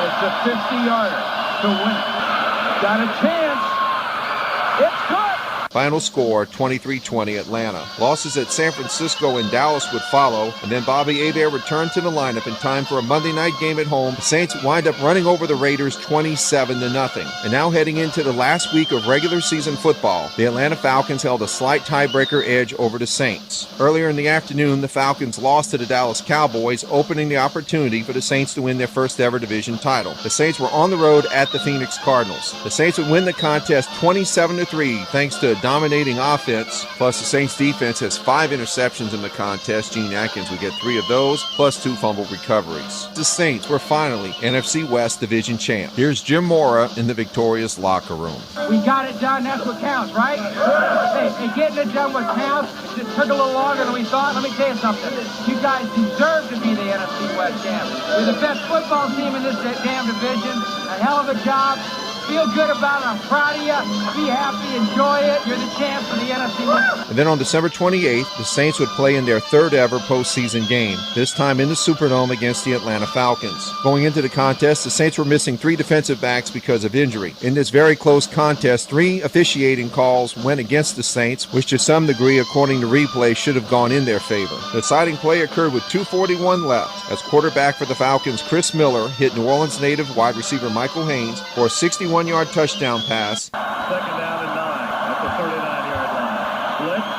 It's a 50-yarder to win it. Got a chance. It's good. final score 23-20 Atlanta. Losses at San Francisco and Dallas would follow, and then Bobby Hebert returned to the lineup in time for a Monday night game at home. The Saints wind up running over the Raiders 27-0. And now heading into the last week of regular season football, the Atlanta Falcons held a slight tiebreaker edge over the Saints. Earlier in the afternoon, the Falcons lost to the Dallas Cowboys, opening the opportunity for the Saints to win their first ever division title. The Saints were on the road at the Phoenix Cardinals. The Saints would win the contest 27-3 thanks to a dominating offense, plus the Saints defense has 5 interceptions in the contest. Gene Atkins would get 3 of those, plus 2 fumble recoveries. The Saints were finally NFC West division champ. Here's Jim Mora in the victorious locker room. We got it done, that's what counts, right? Hey, getting it done what counts. It just took a little longer than we thought. Let me tell you something. You guys deserve to be the NFC West champ. You're the best football team in this damn division. A hell of a job. Feel good about it. I'm proud of you. Be happy. Enjoy it. You're the champ for the NFC West. And then on December 28th, the Saints would play in their 3rd ever postseason game, this time in the Superdome against the Atlanta Falcons. Going into the contest, the Saints were missing 3 defensive backs because of injury. In this very close contest, 3 officiating calls went against the Saints, which to some degree, according to replay, should have gone in their favor. The deciding play occurred with 2:41 left, as quarterback for the Falcons, Chris Miller, hit New Orleans native wide receiver Michael Haynes for a 61-yard touchdown pass. 2nd down and 9 at the 39-yard line. Blitz.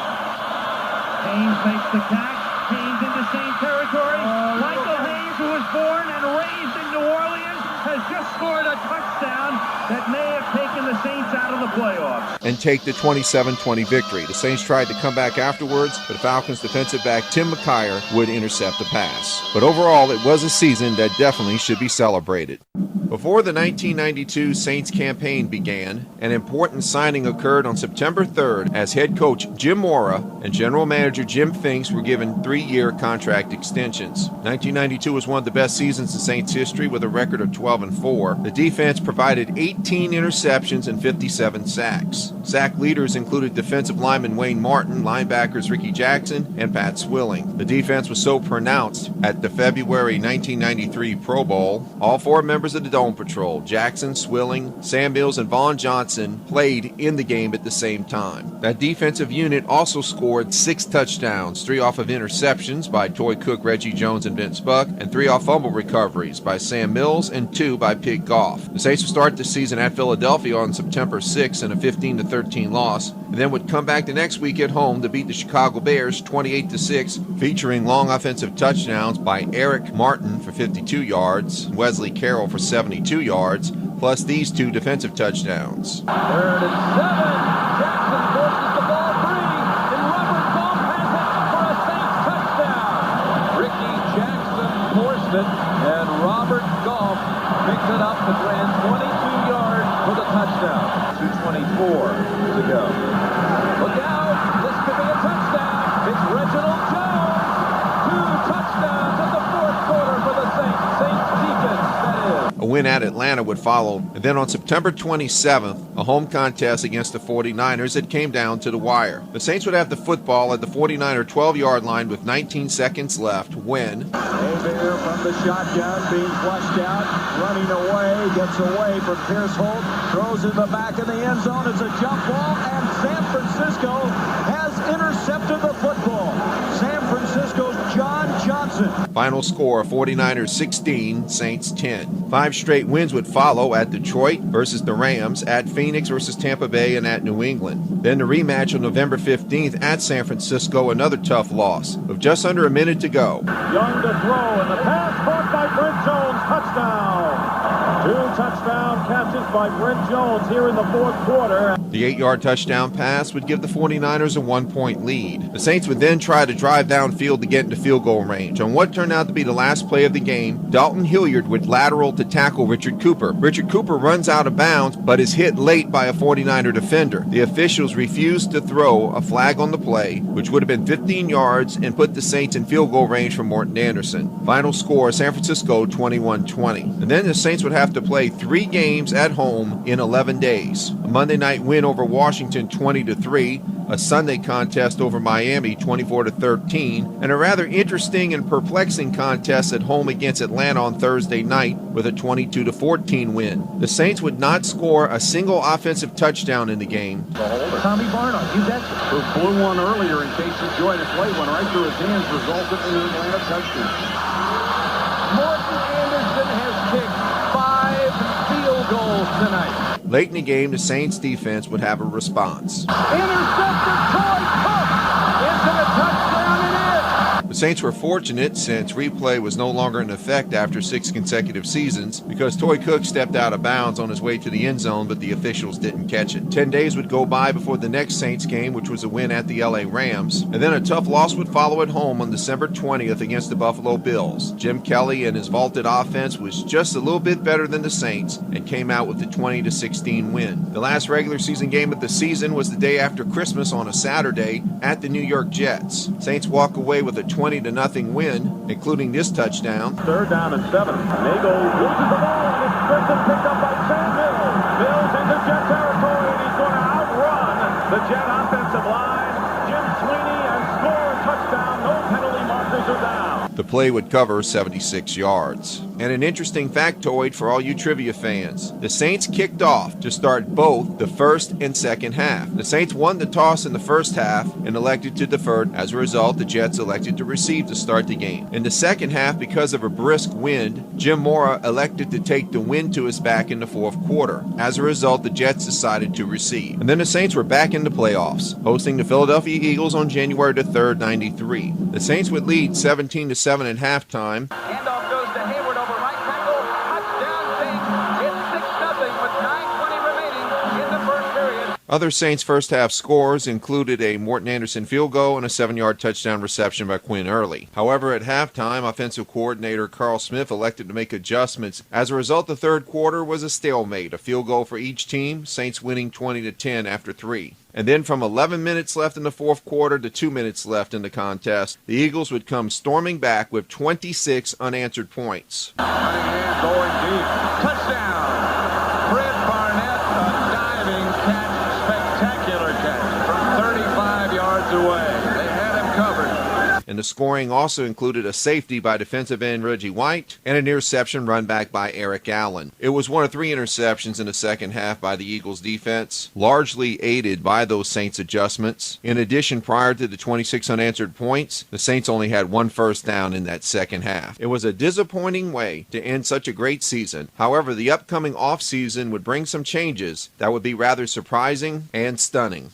Haynes makes the catch. Haynes into Saint territory. Michael Haynes, who was born and raised in New Orleans, has just scored a touchdown that may have taken the Saints out of the playoffs. And take the 27-20 victory. The Saints tried to come back afterwards, but Falcons defensive back Tim McKyer would intercept the pass. But overall, it was a season that definitely should be celebrated. Before the 1992 Saints campaign began, an important signing occurred on September 3rd as head coach Jim Mora and general manager Jim Finks were given 3-year contract extensions. 1992 was one of the best seasons in Saints history with a record of 12-4. The defense provided 18 interceptions and 57 sacks. Sack leaders included defensive lineman Wayne Martin, linebackers Ricky Jackson, and Pat Swilling. The defense was so pronounced at the February 1993 Pro Bowl, all four members of the Dome Patrol, Jackson, Swilling, Sam Mills, and Vaughn Johnson, played in the game at the same time. That defensive unit also scored 6 touchdowns, 3 off of interceptions by Toy Cook, Reggie Jones, and Vince Buck, and 3 off fumble recoveries by Sam Mills and 2 by Pig Goff. The Saints would start the season at Philadelphia on September 6 in a 15-13 loss, and then would come back the next week at home to beat the Chicago Bears 28-6, featuring long offensive touchdowns by Eric Martin for 52 yards, Wesley Carroll for 72 yards, plus these 2 defensive touchdowns. 3rd and 7. Jackson forces the ball free, and Robert Goff has it for a Saints touchdown. Ricky Jackson forced it, and Robert Goff picked it up and ran 22 yards for the touchdown. 2:24 to go. Look out! This could be a touchdown. It's Reginald Jones. 2 touchdowns in the 4th quarter for the Saints. Saints defense, that is. A win at Atlanta would follow, and then on September 27th, a home contest against the 49ers that came down to the wire. The Saints would have the football at the 49er 12-yard line with 19 seconds left when Abear from the shotgun being flushed out, running away, gets away from Pierce Holt, throws in the back of the end zone. It's a jump ball, and San Francisco has intercepted the football. San Francisco's John Johnson. Final score, 49ers 16, Saints 10. 5 straight wins would follow at Detroit versus the Rams, at Phoenix versus Tampa Bay, and at New England. Then the rematch on November 15th at San Francisco, another tough loss. With just under a minute to go. Young to throw, and the pass caught by Brent Jones. Touchdown. 2 touchdown catches by Brent Jones here in the 4th quarter. The 8-yard touchdown pass would give the 49ers a 1-point lead. The Saints would then try to drive downfield to get into field goal range. On what turned out to be the last play of the game, Dalton Hilliard would lateral to tackle Richard Cooper. Richard Cooper runs out of bounds, but is hit late by a 49er defender. The officials refused to throw a flag on the play, which would have been 15 yards and put the Saints in field goal range from Morton Anderson. Final score, San Francisco 21-20. And then the Saints would have to play 3 games at home in 11 days. A Monday night win over Washington 20-3, a Sunday contest over Miami 24-13, and a rather interesting and perplexing contest at home against Atlanta on Thursday night with a 22-14 win. The Saints would not score a single offensive touchdown in the game. Tommy Barnum, you betcha, who blew one earlier in case you joined us late, one right through his hands, resulted in an Atlanta touchdown. Morton Anderson has kicked 5 field goals tonight. Late in the game, the Saints defense would have a response. Intercepted Troy Cook. Is it a touchdown? It is. The Saints were fortunate since replay was no longer in effect after 6 consecutive seasons because Toy Cook stepped out of bounds on his way to the end zone, but the officials didn't catch it. 10 days would go by before the next Saints game, which was a win at the LA Rams, and then a tough loss would follow at home on December 20th against the Buffalo Bills. Jim Kelly and his vaulted offense was just a little bit better than the Saints and came out with the 20-16 win. The last regular season game of the season was the day after Christmas on a Saturday at the New York Jets. Saints walk away with a 20-0 win, including this touchdown. 3rd down and 7. Nagel loses the ball, and it's stripped and picked up by Sam Mills. Mills into Jet territory, and he's going to outrun the Jet offensive line. Jim Sweeney and score a touchdown. No penalty markers are down. The play would cover 76 yards. And an interesting factoid for all you trivia fans. The Saints kicked off to start both the first and second half. The Saints won the toss in the first half and elected to defer. As a result, the Jets elected to receive to start the game. In the second half, because of a brisk wind, Jim Mora elected to take the wind to his back in the 4th quarter. As a result, the Jets decided to receive. And then the Saints were back in the playoffs, hosting the Philadelphia Eagles on January 3rd, 93. The Saints would lead 17-7 at halftime. Handoff goes to Hayward over right tackle. Touchdown Saints. It's 6-0 with 9:20 remaining in the 1st period. Other Saints first half scores included a Morton Anderson field goal and a 7-yard touchdown reception by Quinn Early. However, at halftime, offensive coordinator Carl Smith elected to make adjustments. As a result, the 3rd quarter was a stalemate, a field goal for each team, Saints winning 20-10 after 3. And then from 11 minutes left in the 4th quarter to 2 minutes left in the contest, the Eagles would come storming back with 26 unanswered points. Cunningham going deep. Touchdown. Fred Barnett, a diving catch. the scoring also included a safety by defensive end Reggie White and an interception run back by Eric Allen. It was one of 3 interceptions in the second half by the Eagles defense, largely aided by those Saints adjustments. In addition, prior to the 26 unanswered points, the Saints only had 1 first down in that second half. It was a disappointing way to end such a great season. However, the upcoming offseason would bring some changes that would be rather surprising and stunning.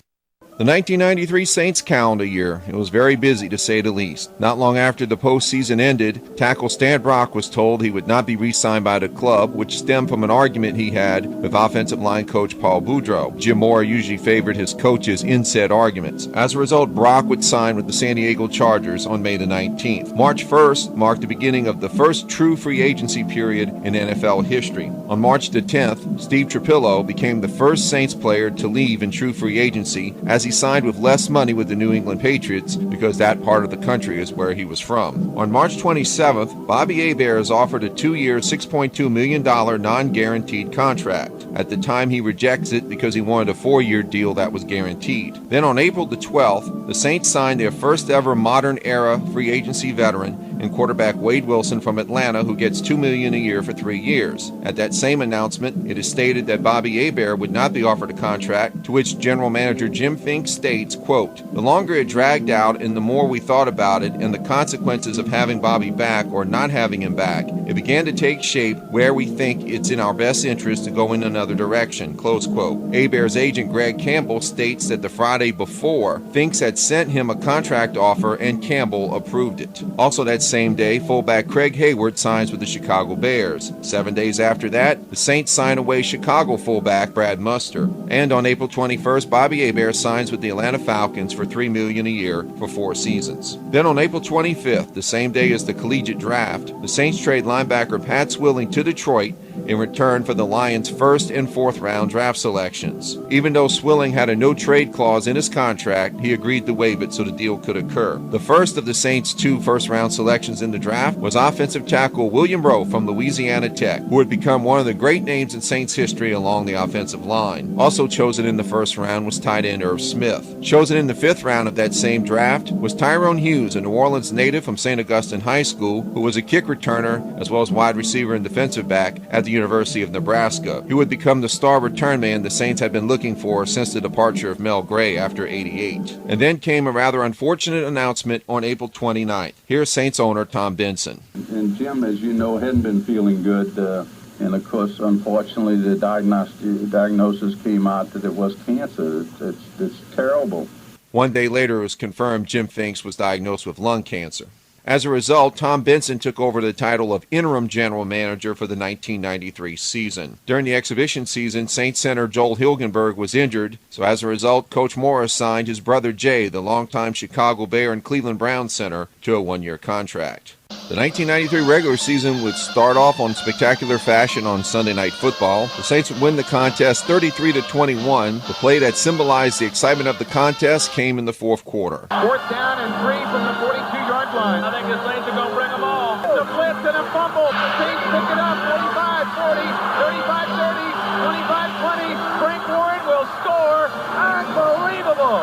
The 1993 Saints calendar year, it was very busy to say the least. Not long after the postseason ended, tackle Stan Brock was told he would not be re-signed by the club, which stemmed from an argument he had with offensive line coach Paul Boudreau. Jim Mora usually favored his coaches in said arguments. As a result, Brock would sign with the San Diego Chargers on May the 19th. March 1st marked the beginning of the first true free agency period in NFL history. On March the 10th, Steve Trapillo became the first Saints player to leave in true free agency, as he signed with less money with the New England Patriots because that part of the country is where he was from. On March 27th, Bobby Hebert is offered a 2-year, $6.2 million non-guaranteed contract. At the time, he rejects it because he wanted a 4-year deal that was guaranteed. Then on April the 12th, the Saints signed their first ever modern era free agency veteran and quarterback Wade Wilson from Atlanta, who gets $2 million a year for 3 years. At that same announcement, it is stated that Bobby Hebert would not be offered a contract, to which general manager Jim Fink states, quote, "The longer it dragged out and the more we thought about it and the consequences of having Bobby back or not having him back, it began to take shape where we think it's in our best interest to go in another direction," close quote. Hebert's agent Greg Campbell states that the Friday before, Finks had sent him a contract offer and Campbell approved it. Also that same day, fullback Craig Hayward signs with the Chicago Bears. 7 days after that, the Saints sign away Chicago fullback Brad Muster. And on April 21st, Bobby Hebert signs with the Atlanta Falcons for $3 million a year for 4 seasons. Then on April 25th, the same day as the collegiate draft, the Saints trade linebacker Pat Swilling to Detroit in return for the Lions' 1st and 4th round draft selections. Even though Swilling had a no-trade clause in his contract, he agreed to waive it so the deal could occur. The first of the Saints' 2 first-round selections in the draft was offensive tackle William Rowe from Louisiana Tech, who would become one of the great names in Saints history along the offensive line. Also chosen in the first round was tight end Irv Smith. Chosen in the 5th round of that same draft was Tyrone Hughes, a New Orleans native from St. Augustine High School, who was a kick returner as well as wide receiver and defensive back at the University of Nebraska. He would become the star return man the Saints had been looking for since the departure of Mel Gray after '88. And then came a rather unfortunate announcement on April 29th. Here's Saints owner Tom Benson. And Jim, as you know, hadn't been feeling good. And of course, unfortunately, the diagnosis came out that it was cancer. It's terrible. 1 day later, it was confirmed Jim Finks was diagnosed with lung cancer. As a result, Tom Benson took over the title of interim general manager for the 1993 season. During the exhibition season, Saints center Joel Hilgenberg was injured, so as a result, Coach Morris signed his brother Jay, the longtime Chicago Bear and Cleveland Browns center, to a 1-year contract. The 1993 regular season would start off on spectacular fashion on Sunday Night Football. The Saints would win the contest 33-21. The play that symbolized the excitement of the contest came in the 4th quarter. 4th down and 3 from the 42-yard line. I think the Saints are going to bring them all. It's a blitz and a fumble. The Saints pick it up. 45, 40, 35, 30, 25, 20. Frank Warren will score. Unbelievable.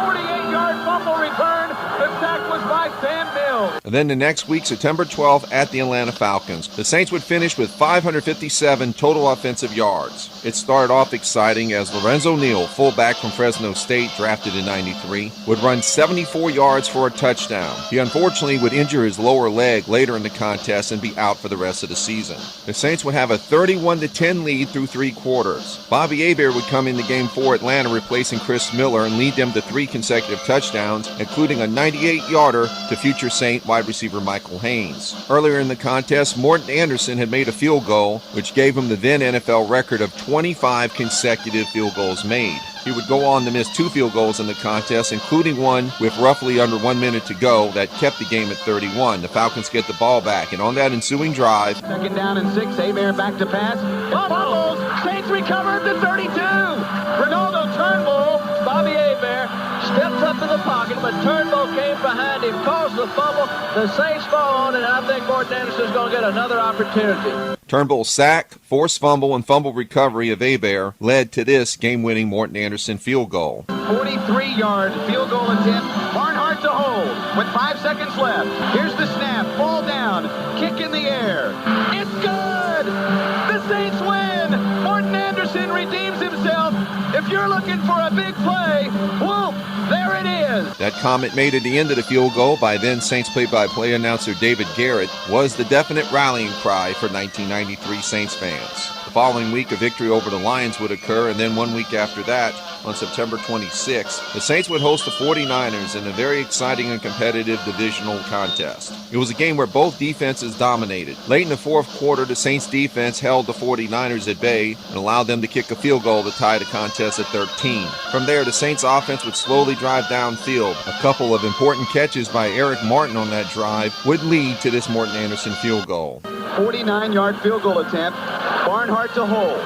48-yard fumble return. The sack was by Sam Mills. And then the next week, September 12th, at the Atlanta Falcons, the Saints would finish with 557 total offensive yards. It started off exciting as Lorenzo Neal, fullback from Fresno State, drafted in '93, would run 74 yards for a touchdown. He unfortunately would injure his lower leg later in the contest and be out for the rest of the season. The Saints would have a 31-10 lead through 3 quarters. Bobby Hebert would come into game 4 Atlanta, replacing Chris Miller, and lead them to 3 consecutive touchdowns, including a 98-yarder to future Saint wide receiver Michael Haynes. Earlier in the contest, Morton Anderson had made a field goal, which gave him the then NFL record of 25 consecutive field goals made. He would go on to miss 2 field goals in the contest, including one with roughly under 1 minute to go that kept the game at 31. The Falcons get the ball back, and on that ensuing drive... 2nd down and 6, Hebert back to pass. Fumbles! Saints recovered the 32! Ronaldo Turnbull, Bobby Hebert, steps up to the pocket, but Turnbull came behind him, caused the fumble. The Saints fall on it, and I think Morton Anderson's going to get another opportunity. Turnbull's sack, forced fumble, and fumble recovery of Hebert led to this game-winning Morton Anderson field goal. 43-yard field goal attempt. Barnhart to hold. hold with 5 seconds left. Here's the snap, ball down, kick in the air. It's good! The Saints win! Morton Anderson redeems himself. If you're looking for a big play, whoop, there it is. That comment made at the end of the field goal by then Saints play-by-play announcer David Garrett was the definite rallying cry for 1993 Saints fans. The following week, a victory over the Lions would occur, and then 1 week after that, on September 26, the Saints would host the 49ers in a very exciting and competitive divisional contest. It was a game where both defenses dominated. Late in the fourth quarter, the Saints defense held the 49ers at bay and allowed them to kick a field goal to tie the contest at 13. From there, the Saints offense would slowly drive downfield. A couple of important catches by Eric Martin on that drive would lead to this Morton Anderson field goal. 49-yard field goal attempt. Barnhart to hold.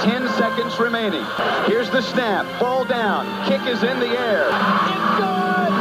10 seconds remaining. Here's the snap. Ball down. Kick is in the air. It's good!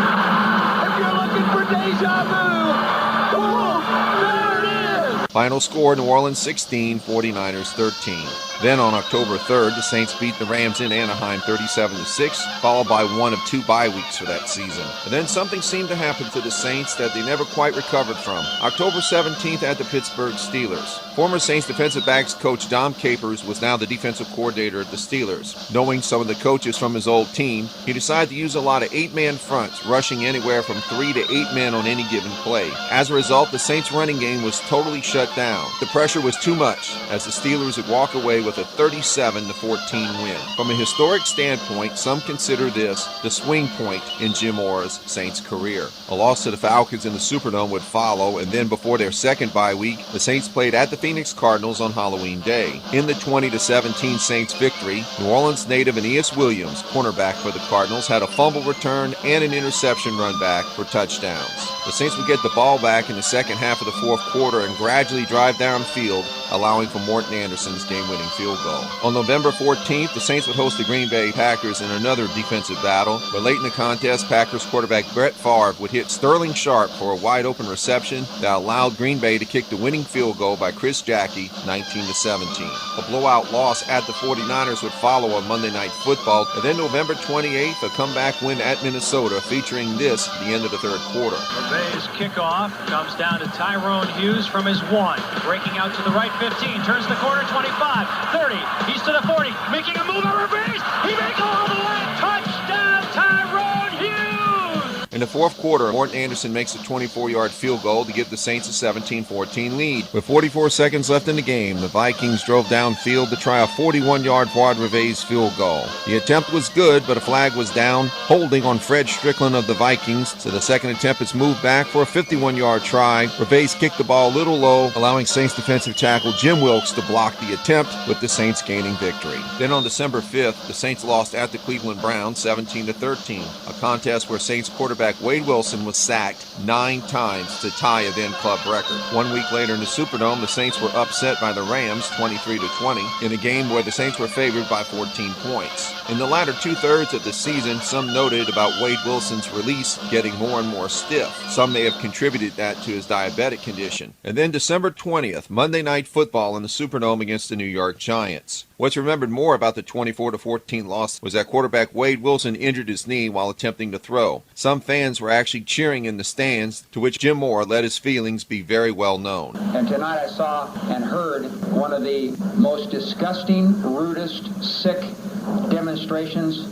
If you're looking for deja vu, whoa, there it is! Final score, New Orleans 16, 49ers 13. Then on October 3rd, the Saints beat the Rams in Anaheim 37-6, followed by one of 2 bye weeks for that season. And then something seemed to happen to the Saints that they never quite recovered from. October 17th at the Pittsburgh Steelers. Former Saints defensive backs coach Dom Capers was now the defensive coordinator at the Steelers. Knowing some of the coaches from his old team, he decided to use a lot of 8-man fronts, rushing anywhere from 3 to 8 men on any given play. As a result, the Saints running game was totally shut down. The pressure was too much, as the Steelers would walk away with a 37-14 win. From a historic standpoint, some consider this the swing point in Jim Mora's Saints career. A loss to the Falcons in the Superdome would follow, and then before their second bye week, the Saints played at the Phoenix Cardinals on Halloween Day. In the 20-17 Saints victory, New Orleans native Aeneas Williams, cornerback for the Cardinals, had a fumble return and an interception run back for touchdowns. The Saints would get the ball back in the second half of the fourth quarter and gradually drive downfield, allowing for Morton Anderson's game-winning field goal. On November 14th, the Saints would host the Green Bay Packers in another defensive battle, but late in the contest, Packers quarterback Brett Favre would hit Sterling Sharp for a wide-open reception that allowed Green Bay to kick the winning field goal by Chris Jackie, 19-17. A blowout loss at the 49ers would follow on Monday Night Football, and then November 28th, a comeback win at Minnesota featuring this at the end of the third quarter. Reveille's kickoff comes down to Tyrone Hughes from his 1. Breaking out to the right 15, turns the corner 25, 30, he's to the 40, making a move over Reveille. He makes all the way. Touchdown, Tyrone Hughes! In the fourth quarter, Morton Anderson makes a 24-yard field goal to give the Saints a 17-14 lead. With 44 seconds left in the game, the Vikings drove downfield to try a 41-yard Fuad Reveille's field goal. The attempt was good, but a flag was down, holding on Fred Strickland of the Vikings, so the second attempt is moved back for a 51-yard try. Reveille kicked the ball a little low, allowing Saints defensive tackle Jim Wilkes to block the attempt, with the Saints gaining victory. Then on December 5th, the Saints lost at the Cleveland Browns 17-13, a contest where Saints quarterback Wade Wilson was sacked 9 times to tie a then club record. 1 week later in the Superdome, the Saints were upset by the Rams 23-20 in a game where the Saints were favored by 14 points. In the latter 2/3 of the season, some noted about Wade Wilson's release getting more and more stiff. Some may have contributed that to his diabetic condition. And then December 20th, Monday Night Football in the Superdome against the New York Giants. What's remembered more about the 24-14 loss was that quarterback Wade Wilson injured his knee while attempting to throw. Some fans were actually cheering in the stands, to which Jim Mora let his feelings be very well known. And tonight I saw and heard one of the most disgusting, rudest, sick demonstrations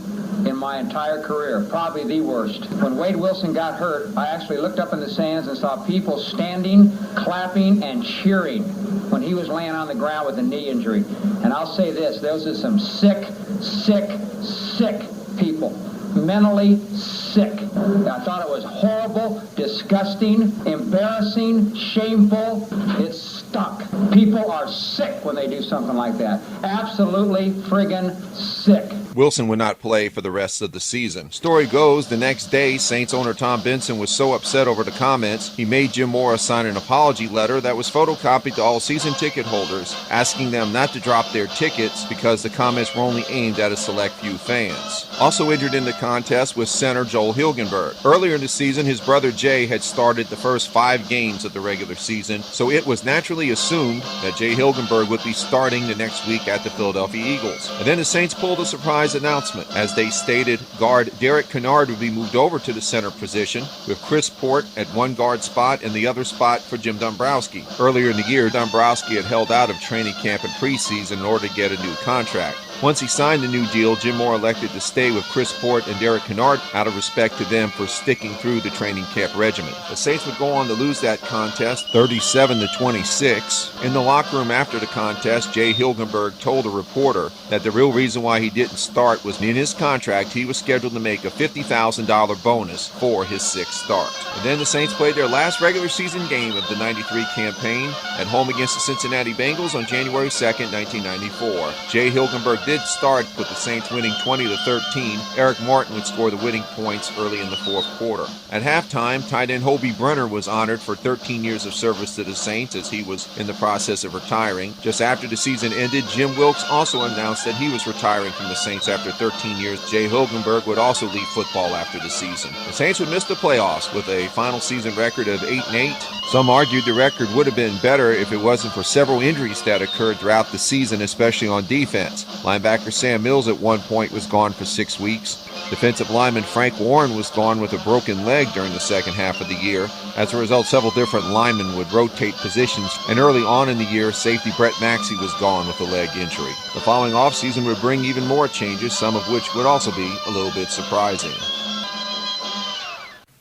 in my entire career, probably the worst. When Wade Wilson got hurt, I actually looked up in the stands and saw people standing, clapping, and cheering when he was laying on the ground with a knee injury. And I'll say this, those are some sick, sick, sick people. Mentally sick. I thought it was horrible, disgusting, embarrassing, shameful. It stunk. People are sick when they do something like that. Absolutely friggin' sick. Wilson would not play for the rest of the season. Story goes, the next day, Saints owner Tom Benson was so upset over the comments, he made Jim Mora sign an apology letter that was photocopied to all season ticket holders, asking them not to drop their tickets because the comments were only aimed at a select few fans. Also entered in the contest was center Joel Hilgenberg. Earlier in the season, his brother Jay had started the first 5 games of the regular season, so it was naturally immediately assumed that Jay Hilgenberg would be starting the next week at the Philadelphia Eagles. And then the Saints pulled a surprise announcement. As they stated, guard Derek Kennard would be moved over to the center position, with Chris Port at one guard spot and the other spot for Jim Dombrowski. Earlier in the year, Dombrowski had held out of training camp and preseason in order to get a new contract. Once he signed the new deal, Jim Moore elected to stay with Chris Port and Derek Kennard out of respect to them for sticking through the training camp regimen. The Saints would go on to lose that contest 37-26. In the locker room after the contest, Jay Hilgenberg told a reporter that the real reason why he didn't start was in his contract he was scheduled to make a $50,000 bonus for his sixth start. And then the Saints played their last regular season game of the 93 campaign at home against the Cincinnati Bengals on January 2nd, 1994. Jay Hilgenberg did start with the Saints winning 20-13. Eric Martin would score the winning points early in the fourth quarter. At halftime, tight end Hobie Brunner was honored for 13 years of service to the Saints as he was in the process of retiring. Just after the season ended, Jim Wilkes also announced that he was retiring from the Saints after 13 years. Jay Hilgenberg would also leave football after the season. The Saints would miss the playoffs with a final season record of 8-8. Some argued the record would have been better if it wasn't for several injuries that occurred throughout the season, especially on defense. Linebacker Sam Mills at one point was gone for 6 weeks. Defensive lineman Frank Warren was gone with a broken leg during the second half of the year. As a result, several different linemen would rotate positions, and early on in the year, safety Brett Maxey was gone with a leg injury. The following offseason would bring even more changes, some of which would also be a little bit surprising.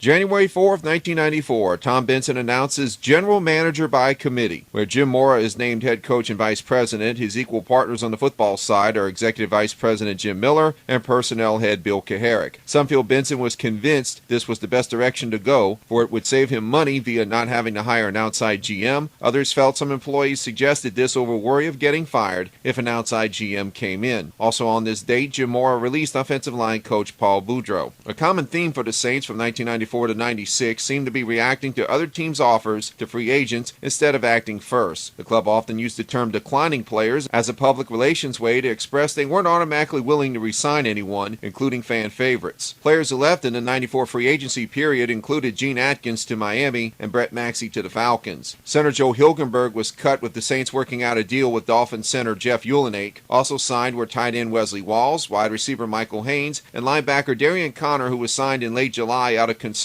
January 4th, 1994, Tom Benson announces general manager by committee, where Jim Mora is named head coach and vice president. His equal partners on the football side are executive vice president Jim Miller and personnel head Bill Kaharick. Some feel Benson was convinced this was the best direction to go, for it would save him money via not having to hire an outside GM. Others felt some employees suggested this over worry of getting fired if an outside GM came in. Also on this date, Jim Mora released offensive line coach Paul Boudreaux. A common theme for the Saints from 1994 to 96 seemed to be reacting to other teams' offers to free agents instead of acting first. The club often used the term declining players as a public relations way to express they weren't automatically willing to re-sign anyone, including fan favorites. Players who left in the 94 free agency period included Gene Atkins to Miami and Brett Maxey to the Falcons. Center Joe Hilgenberg was cut with the Saints working out a deal with Dolphins center Jeff Ulenake. Also signed were tight end Wesley Walls, wide receiver Michael Haynes, and linebacker Darian Connor, who was signed in late July out of concern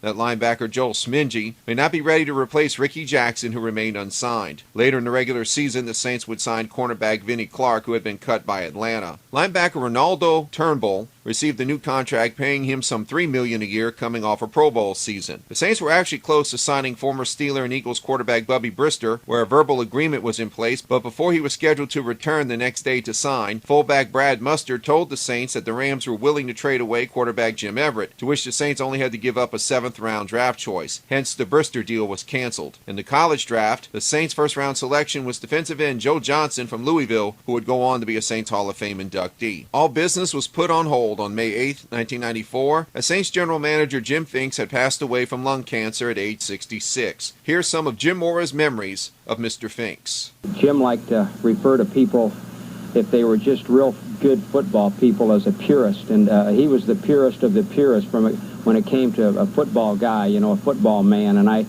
that linebacker Joel Smingy may not be ready to replace Ricky Jackson, who remained unsigned. Later in the regular season, the Saints would sign cornerback Vinnie Clark, who had been cut by Atlanta. Linebacker Ronaldo Turnbull received a new contract paying him some $3 million a year coming off a Pro Bowl season. The Saints were actually close to signing former Steeler and Eagles quarterback Bubby Brister, where a verbal agreement was in place, but before he was scheduled to return the next day to sign, fullback Brad Mustard told the Saints that the Rams were willing to trade away quarterback Jim Everett, to which the Saints only had to give up a 7th-round draft choice. Hence, the Brister deal was canceled. In the college draft, the Saints' first-round selection was defensive end Joe Johnson from Louisville, who would go on to be a Saints Hall of Fame inductee. All business was put on hold on May 8, 1994, as Saints general manager Jim Finks had passed away from lung cancer at age 66. Here's some of Jim Mora's memories of Mr. Finks. Jim liked to refer to people, if they were just real good football people, as a purist, and he was the purest of the purists when it came to a football guy, a football man, and I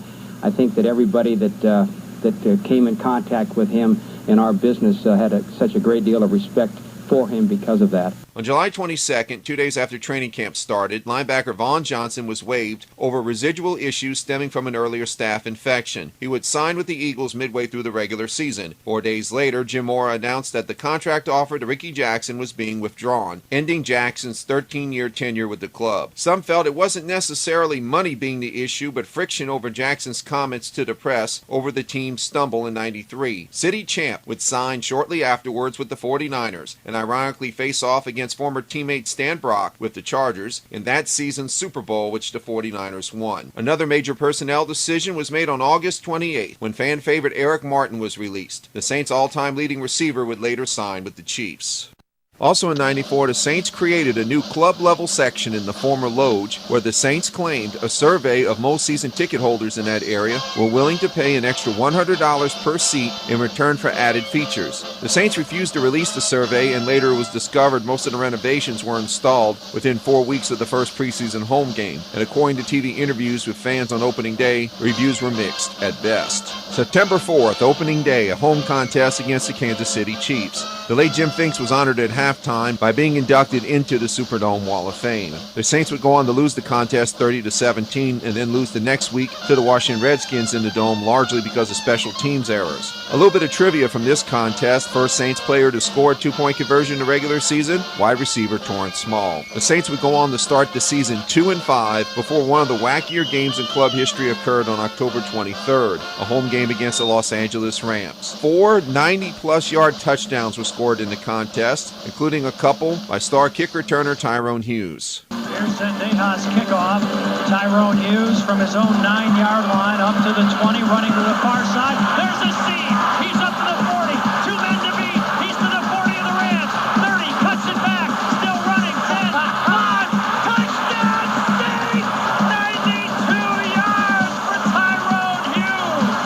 think that everybody that came in contact with him in our business had such a great deal of respect for him because of that. On July 22nd, 2 days after training camp started, linebacker Vaughn Johnson was waived over residual issues stemming from an earlier staph infection. He would sign with the Eagles midway through the regular season. 4 days later, Jim Mora announced that the contract offer to Ricky Jackson was being withdrawn, ending Jackson's 13-year tenure with the club. Some felt it wasn't necessarily money being the issue, but friction over Jackson's comments to the press over the team's stumble in '93. City Champ would sign shortly afterwards with the 49ers, and ironically face off against former teammate Stan Brock with the Chargers in that season's Super Bowl, which the 49ers won. Another major personnel decision was made on August 28th when fan favorite Eric Martin was released. The Saints' all-time leading receiver would later sign with the Chiefs. Also in 94, the Saints created a new club-level section in the former Loge, where the Saints claimed a survey of most season ticket holders in that area were willing to pay an extra $100 per seat in return for added features. The Saints refused to release the survey, and later it was discovered most of the renovations were installed within 4 weeks of the first preseason home game. And according to TV interviews with fans on opening day, reviews were mixed at best. September 4th, opening day, a home contest against the Kansas City Chiefs. The late Jim Finks was honored at halftime by being inducted into the Superdome Wall of Fame. The Saints would go on to lose the contest 30-17 and then lose the next week to the Washington Redskins in the Dome, largely because of special teams errors. A little bit of trivia from this contest: first Saints player to score a two-point conversion in the regular season, wide receiver Torrance Small. The Saints would go on to start the season 2-5 before one of the wackier games in club history occurred on October 23rd, a home game against the Los Angeles Rams. 4 90-plus yard touchdowns were scored in the contest, including a couple by star kick returner Tyrone Hughes. Here's Sendejas' kickoff. Tyrone Hughes from his own 9-yard line up to the 20, running to the far side. There's a seam. He's up to the 40. 2 men to beat. He's to the 40 of the Rams. 30, cuts it back. Still running. 10, 5, touchdown, save! 92 yards for Tyrone Hughes.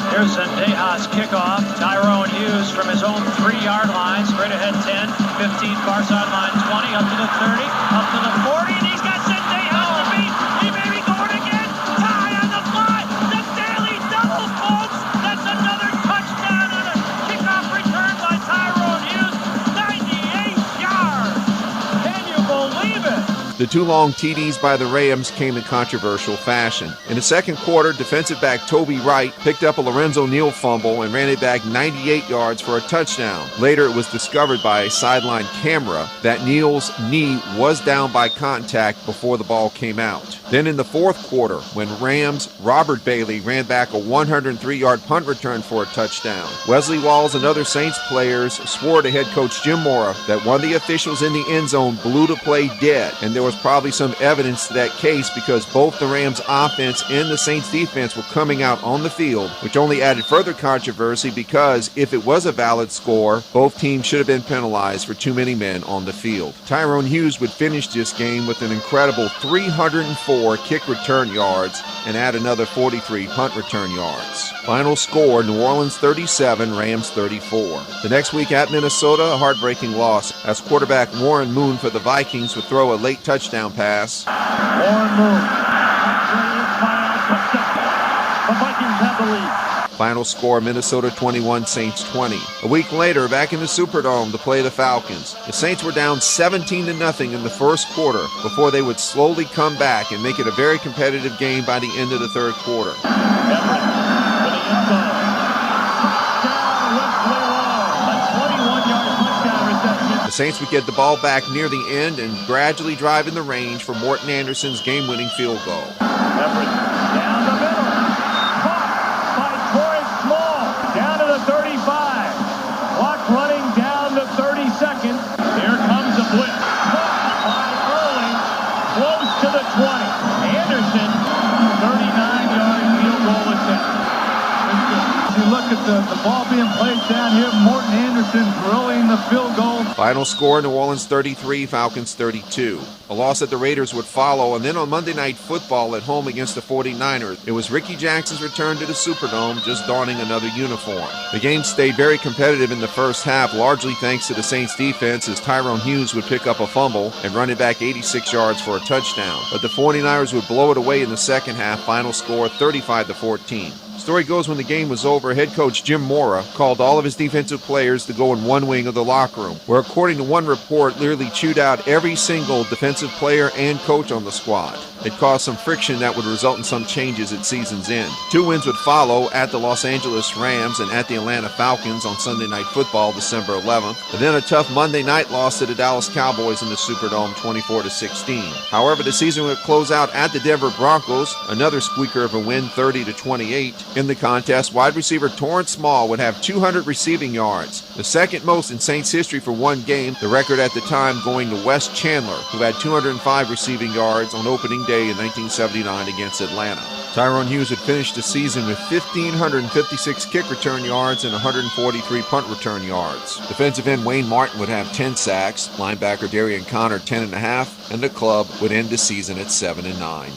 Here's Sendejas' kickoff. Tyrone Hughes from his own 3-yard line, straight ahead 10, 15, far sideline 20, up to the 30, up to the 40, and he's got Sendejas to beat. He may be going again. Tie on the fly. The daily double, folks. That's another touchdown on a kickoff return by Tyrone Hughes. 98 yards. Can you believe it? The 2 long TDs by the Rams came in controversial fashion. In the second quarter, defensive back Toby Wright picked up a Lorenzo Neal fumble and ran it back 98 yards for a touchdown. Later, it was discovered by a sideline camera that Neal's knee was down by contact before the ball came out. Then in the fourth quarter, when Rams' Robert Bailey ran back a 103-yard punt return for a touchdown, Wesley Walls and other Saints players swore to head coach Jim Mora that one of the officials in the end zone blew the play dead, and there was probably some evidence to that case because both the Rams offense and the Saints defense were coming out on the field, which only added further controversy because if it was a valid score, both teams should have been penalized for too many men on the field. Tyrone Hughes would finish this game with an incredible 304 kick return yards and add another 43 punt return yards. Final score, New Orleans 37, Rams 34. The next week at Minnesota, a heartbreaking loss as quarterback Warren Moon for the Vikings would throw a late touchdown pass. Warren Moon. The Vikings have the lead. Final score, Minnesota 21, Saints 20. A week later, back in the Superdome to play the Falcons. The Saints were down 17-0 in the first quarter before they would slowly come back and make it a very competitive game by the end of the third quarter. The Saints would get the ball back near the end and gradually drive in the range for Morton Anderson's game-winning field goal. Everett down the middle. Caught by Troy Small. Down to the 35. Clock running down to 30 seconds. Here comes a blitz. Caught by Erling. Close to the 20. Anderson, 39-yard field goal attempt. As you look at the ball being played down here, Morton Anderson drilling the field goal. Final score, New Orleans 33, Falcons 32. A loss that the Raiders would follow, and then on Monday Night Football at home against the 49ers, it was Ricky Jackson's return to the Superdome, just donning another uniform. The game stayed very competitive in the first half, largely thanks to the Saints defense, as Tyrone Hughes would pick up a fumble and run it back 86 yards for a touchdown. But the 49ers would blow it away in the second half, final score 35-14. Story goes when the game was over, head coach Jim Mora called all of his defensive players to go in one wing of the locker room, where according to one report, literally chewed out every single defensive player and coach on the squad. It caused some friction that would result in some changes at season's end. 2 wins would follow at the Los Angeles Rams and at the Atlanta Falcons on Sunday Night Football, December 11th, and then a tough Monday night loss to the Dallas Cowboys in the Superdome, 24-16. However, the season would close out at the Denver Broncos, another squeaker of a win, 30-28. In the contest, wide receiver Torrance Small would have 200 receiving yards, the second most in Saints history for one game, the record at the time going to Wes Chandler, who had 205 receiving yards on opening day in 1979 against Atlanta. Tyrone Hughes would finish the season with 1,556 kick return yards and 143 punt return yards. Defensive end Wayne Martin would have 10 sacks, linebacker Darian Connor 10.5, and the club would end the season at 7-9.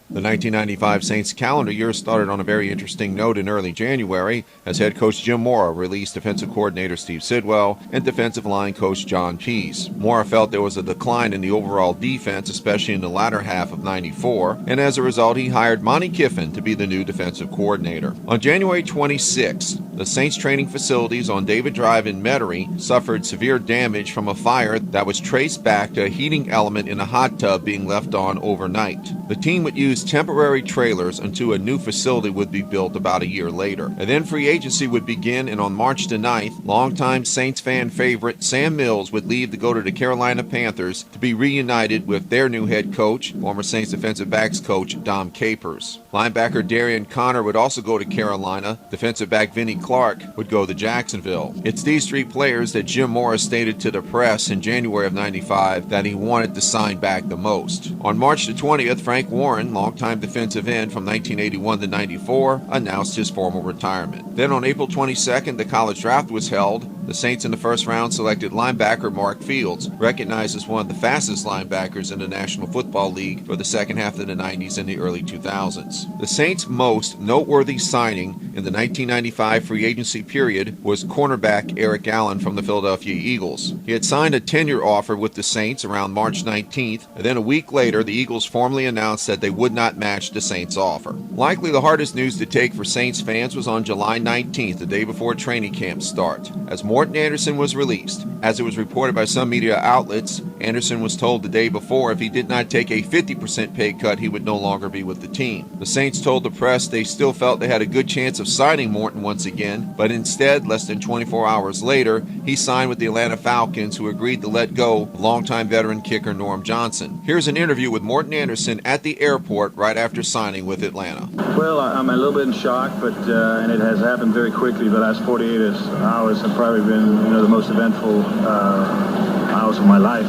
The 1995 Saints calendar year started on a very interesting note in early January as head coach Jim Mora released defensive coordinator Steve Sidwell and defensive line coach John Pease. Mora felt there was a decline in the overall defense, especially in the latter half of '94, and as a result he hired Monty Kiffin to be the new defensive coordinator. On January 26th, the Saints training facilities on David Drive in Metairie suffered severe damage from a fire that was traced back to a heating element in a hot tub being left on overnight. The team would use temporary trailers until a new facility would be built about a year later. And then free agency would begin, and on March the 9th, longtime Saints fan favorite Sam Mills would leave to go to the Carolina Panthers to be reunited with their new head coach, former Saints defensive backs coach Dom Capers. Linebacker Darian Connor would also go to Carolina. Defensive back Vinnie Clark would go to Jacksonville. It's these three players that Jim Mora stated to the press in January of '95 that he wanted to sign back the most. On March the 20th, Frank Warren, longtime defensive end from 1981 to '94, announced his formal retirement. Then on April 22nd, the college draft was held. The Saints in the first round selected linebacker Mark Fields, recognized as one of the fastest linebackers in the National Football League for the second half of the 90s and the early 2000s. The Saints' most noteworthy signing in the 1995 free agency period was cornerback Eric Allen from the Philadelphia Eagles. He had signed a 10-year offer with the Saints around March 19th, and then a week later the Eagles formally announced that they would not match the Saints' offer. Likely the hardest news to take for Saints fans was on July 19th, the day before training camp start, as Morton Anderson was released. As it was reported by some media outlets, Anderson was told the day before if he did not take a 50% pay cut, he would no longer be with the team. The Saints told the press they still felt they had a good chance of signing Morton once again, but instead, less than 24 hours later, he signed with the Atlanta Falcons, who agreed to let go of longtime veteran kicker Norm Johnson. Here's an interview with Morton Anderson at the airport right after signing with Atlanta. Well, I'm a little bit in shock, but and it has happened very quickly. The last 48 hours have probably been, the most eventful hours of my life,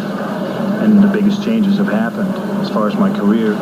and the biggest changes have happened as far as my career.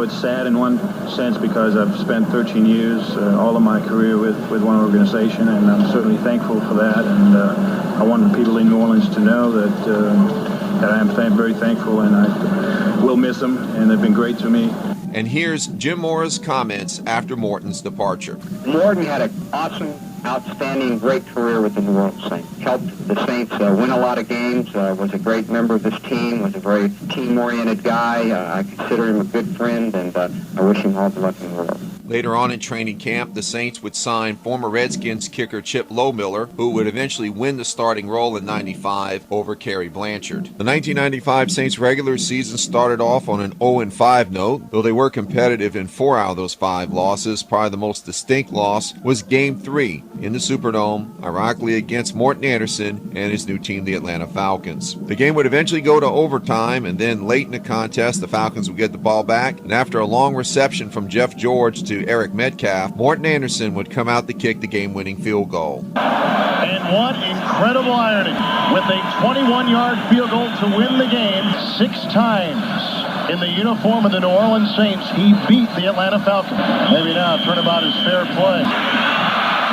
It's sad in one sense because I've spent 13 years, all of my career with one organization, and I'm certainly thankful for that. And I want the people in New Orleans to know that I am very thankful, and I will miss them, and they've been great to me. And here's Jim Mora's comments after Morton's departure. Morton had an awesome, outstanding, great career with the New Orleans Saints. Helped the Saints win a lot of games, was a great member of this team, was a very team-oriented guy. I consider him a good friend, and I wish him all the luck in the world. Later on in training camp, the Saints would sign former Redskins kicker Chip Lowmiller, who would eventually win the starting role in '95 over Kerry Blanchard. The 1995 Saints regular season started off on an 0-5 note, though they were competitive in 4 out of those 5 losses. Probably the most distinct loss was Game 3 in the Superdome, ironically against Morton Anderson and his new team, the Atlanta Falcons. The game would eventually go to overtime, and then late in the contest, the Falcons would get the ball back, and after a long reception from Jeff George to Eric Metcalf, Morton Anderson would come out to kick the game-winning field goal. And what incredible irony. With a 21-yard field goal to win the game 6 times in the uniform of the New Orleans Saints, he beat the Atlanta Falcons. Maybe now turnabout is fair play.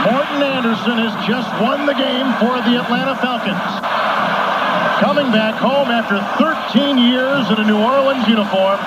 Morton Anderson has just won the game for the Atlanta Falcons. Coming back home after 13 years in a New Orleans uniform,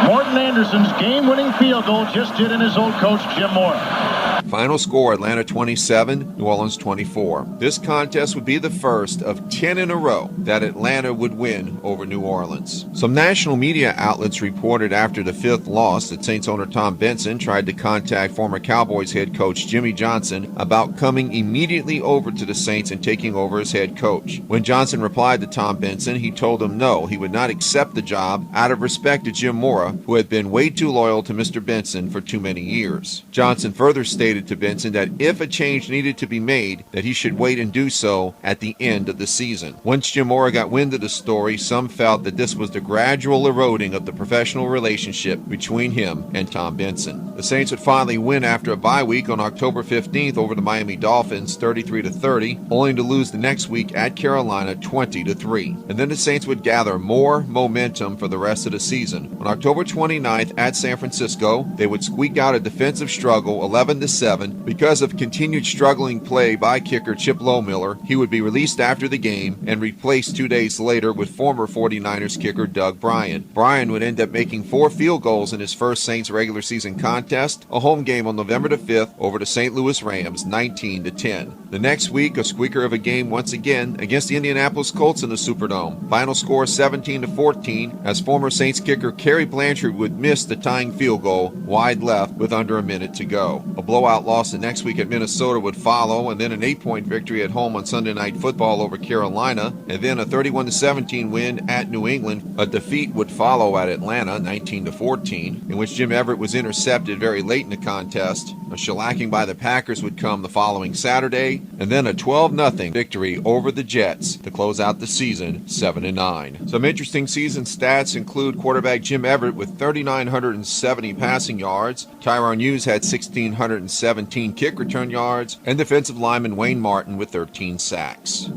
Morton Anderson's game-winning field goal just did in his old coach, Jim Mora. Final score, Atlanta 27, New Orleans 24. This contest would be the first of 10 in a row that Atlanta would win over New Orleans. Some national media outlets reported after the 5th loss that Saints owner Tom Benson tried to contact former Cowboys head coach Jimmy Johnson about coming immediately over to the Saints and taking over as head coach. When Johnson replied to Tom Benson, he told him no, he would not accept the job out of respect to Jim Mora, who had been way too loyal to Mr. Benson for too many years. Johnson further stated indicated to Benson that if a change needed to be made, that he should wait and do so at the end of the season. Once Jim Mora got wind of the story, some felt that this was the gradual eroding of the professional relationship between him and Tom Benson. The Saints would finally win after a bye week on October 15th over the Miami Dolphins, 33-30, only to lose the next week at Carolina, 20-3. And then the Saints would gather more momentum for the rest of the season. On October 29th at San Francisco, they would squeak out a defensive struggle, 11-7. Because of continued struggling play by kicker Chip Lohmiller, he would be released after the game and replaced 2 days later with former 49ers kicker Doug Bryan. Bryan would end up making 4 field goals in his first Saints regular season contest, a home game on November 5th over the St. Louis Rams, 19-10. The next week, a squeaker of a game once again against the Indianapolis Colts in the Superdome. Final score 17-14 as former Saints kicker Kerry Blanchard would miss the tying field goal wide left with under a minute to go. A blowout loss the next week at Minnesota would follow, and then an 8-point victory at home on Sunday Night Football over Carolina, and then a 31-17 win at New England. A defeat would follow at Atlanta, 19-14, in which Jim Everett was intercepted very late in the contest. A shellacking by the Packers would come the following Saturday, and then a 12-0 victory over the Jets to close out the season 7-9. Some interesting season stats include quarterback Jim Everett with 3,970 passing yards, Tyronn Hughes had 1,617 kick return yards, and defensive lineman Wayne Martin with 13 sacks.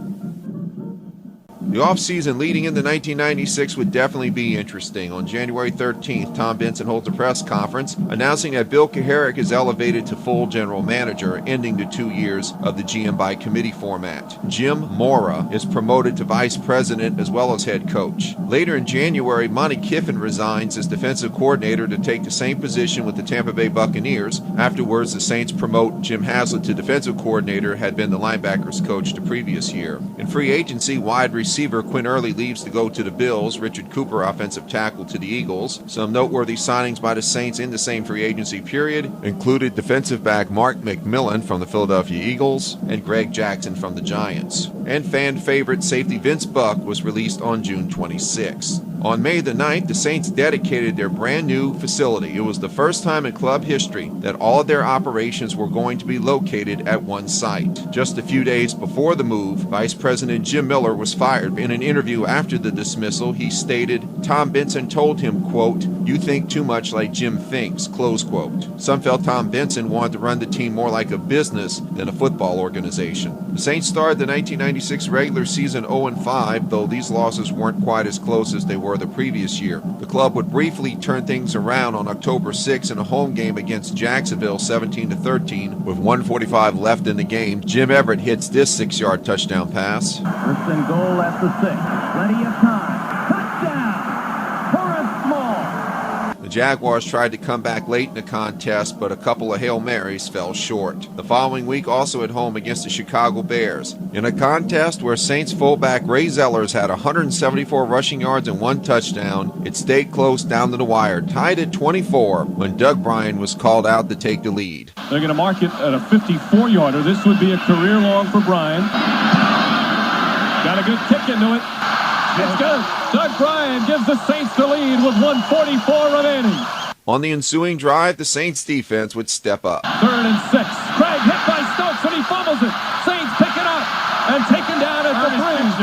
The offseason leading into 1996 would definitely be interesting. On January 13th, Tom Benson holds a press conference announcing that Bill Kuharich is elevated to full general manager, ending the 2 years of the GM by committee format. Jim Mora is promoted to vice president as well as head coach. Later in January, Monty Kiffin resigns as defensive coordinator to take the same position with the Tampa Bay Buccaneers. Afterwards, the Saints promote Jim Haslett to defensive coordinator, had been the linebackers coach the previous year. In free agency, wide receiver Quinn Early leaves to go to the Bills, Richard Cooper, offensive tackle, to the Eagles. Some noteworthy signings by the Saints in the same free agency period included defensive back Mark McMillan from the Philadelphia Eagles and Greg Jackson from the Giants. And fan favorite safety Vince Buck was released on June 26. On May the 9th, the Saints dedicated their brand new facility. It was the first time in club history that all of their operations were going to be located at one site. Just a few days before the move, Vice President Jim Miller was fired. In an interview after the dismissal, he stated, Tom Benson told him, quote, "You think too much like Jim thinks," close quote. Some felt Tom Benson wanted to run the team more like a business than a football organization. The Saints started the 1996 regular season 0-5, though these losses weren't quite as close as they were the previous year. The club would briefly turn things around on October 6 in a home game against Jacksonville, 17-13. With 1:45 left in the game, Jim Everett hits this 6-yard touchdown pass. First and goal at the 6. Plenty of time. Touchdown! Horace Small. The Jaguars tried to come back late in the contest, but a couple of Hail Marys fell short. The following week, also at home against the Chicago Bears, in a contest where Saints fullback Ray Zellers had 174 rushing yards and 1 touchdown, it stayed close down to the wire, tied at 24 when Doug Bryan was called out to take the lead. They're going to mark it at a 54-yarder. This would be a career long for Bryan. Got a good kick into it. It's good. Doug Bryan gives the Saints the lead with 1:44 remaining. On the ensuing drive, the Saints defense would step up. 3rd and 6. Craig hit by Stokes and he fumbles it. Saints pick it up and taken down at the fringe.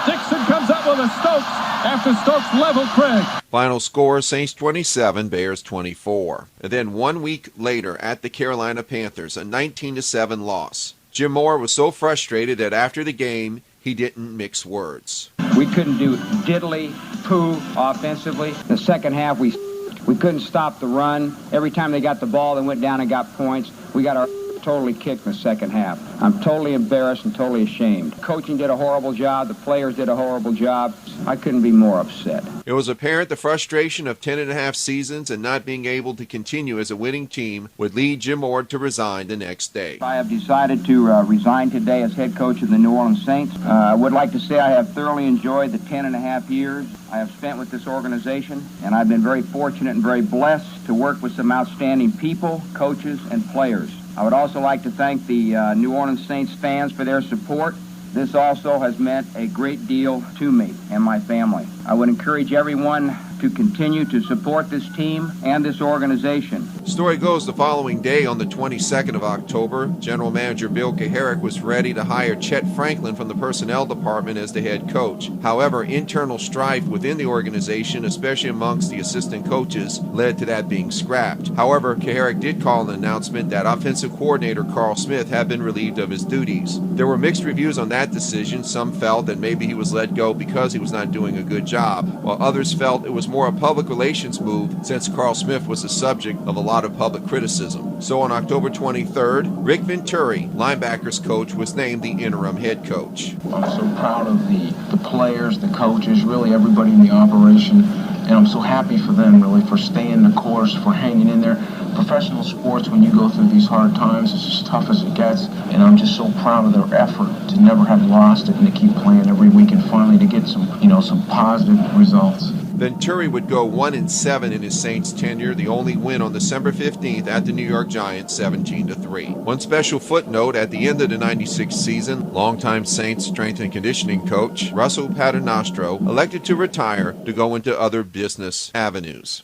Dixon comes up with a Stokes after Stokes leveled Craig. Final score, Saints 27, Bears 24. And then 1 week later at the Carolina Panthers, a 19-7 loss. Jim Mora was so frustrated that after the game, he didn't mix words. We couldn't do diddly poo offensively. The second half, we couldn't stop the run. Every time they got the ball, they went down and got points. We got our totally kicked in the second half. I'm totally embarrassed and totally ashamed. Coaching did a horrible job. The players did a horrible job. I couldn't be more upset. It was apparent the frustration of 10.5 seasons and not being able to continue as a winning team would lead Jim Mora to resign the next day. I have decided to resign today as head coach of the New Orleans Saints. I would like to say I have thoroughly enjoyed the 10.5 years I have spent with this organization, and I've been very fortunate and very blessed to work with some outstanding people, coaches, and players. I would also like to thank the New Orleans Saints fans for their support. This also has meant a great deal to me and my family. I would encourage everyone to continue to support this team and this organization. Story goes the following day, on the 22nd of October, General Manager Bill Kuharich was ready to hire Chet Franklin from the personnel department as the head coach. However, internal strife within the organization, especially amongst the assistant coaches, led to that being scrapped. However, Kuharich did call an announcement that offensive coordinator Carl Smith had been relieved of his duties. There were mixed reviews on that decision. Some felt that maybe he was let go because he was not doing a good job, while others felt it was more a public relations move since Carl Smith was the subject of a lot of public criticism. So on October 23rd, Rick Venturi, linebackers coach, was named the interim head coach. I'm so proud of the players, the coaches, really everybody in the operation, and I'm so happy for them, really, for staying the course, for hanging in there. Professional sports, when you go through these hard times, it's as tough as it gets, and I'm just so proud of their effort to never have lost it and to keep playing every week and finally to get some positive results. Venturi would go 1-7 in his Saints tenure, the only win on December 15th at the New York Giants, 17-3. One special footnote: at the end of the 96 season, longtime Saints strength and conditioning coach Russell Paternostro elected to retire to go into other business avenues.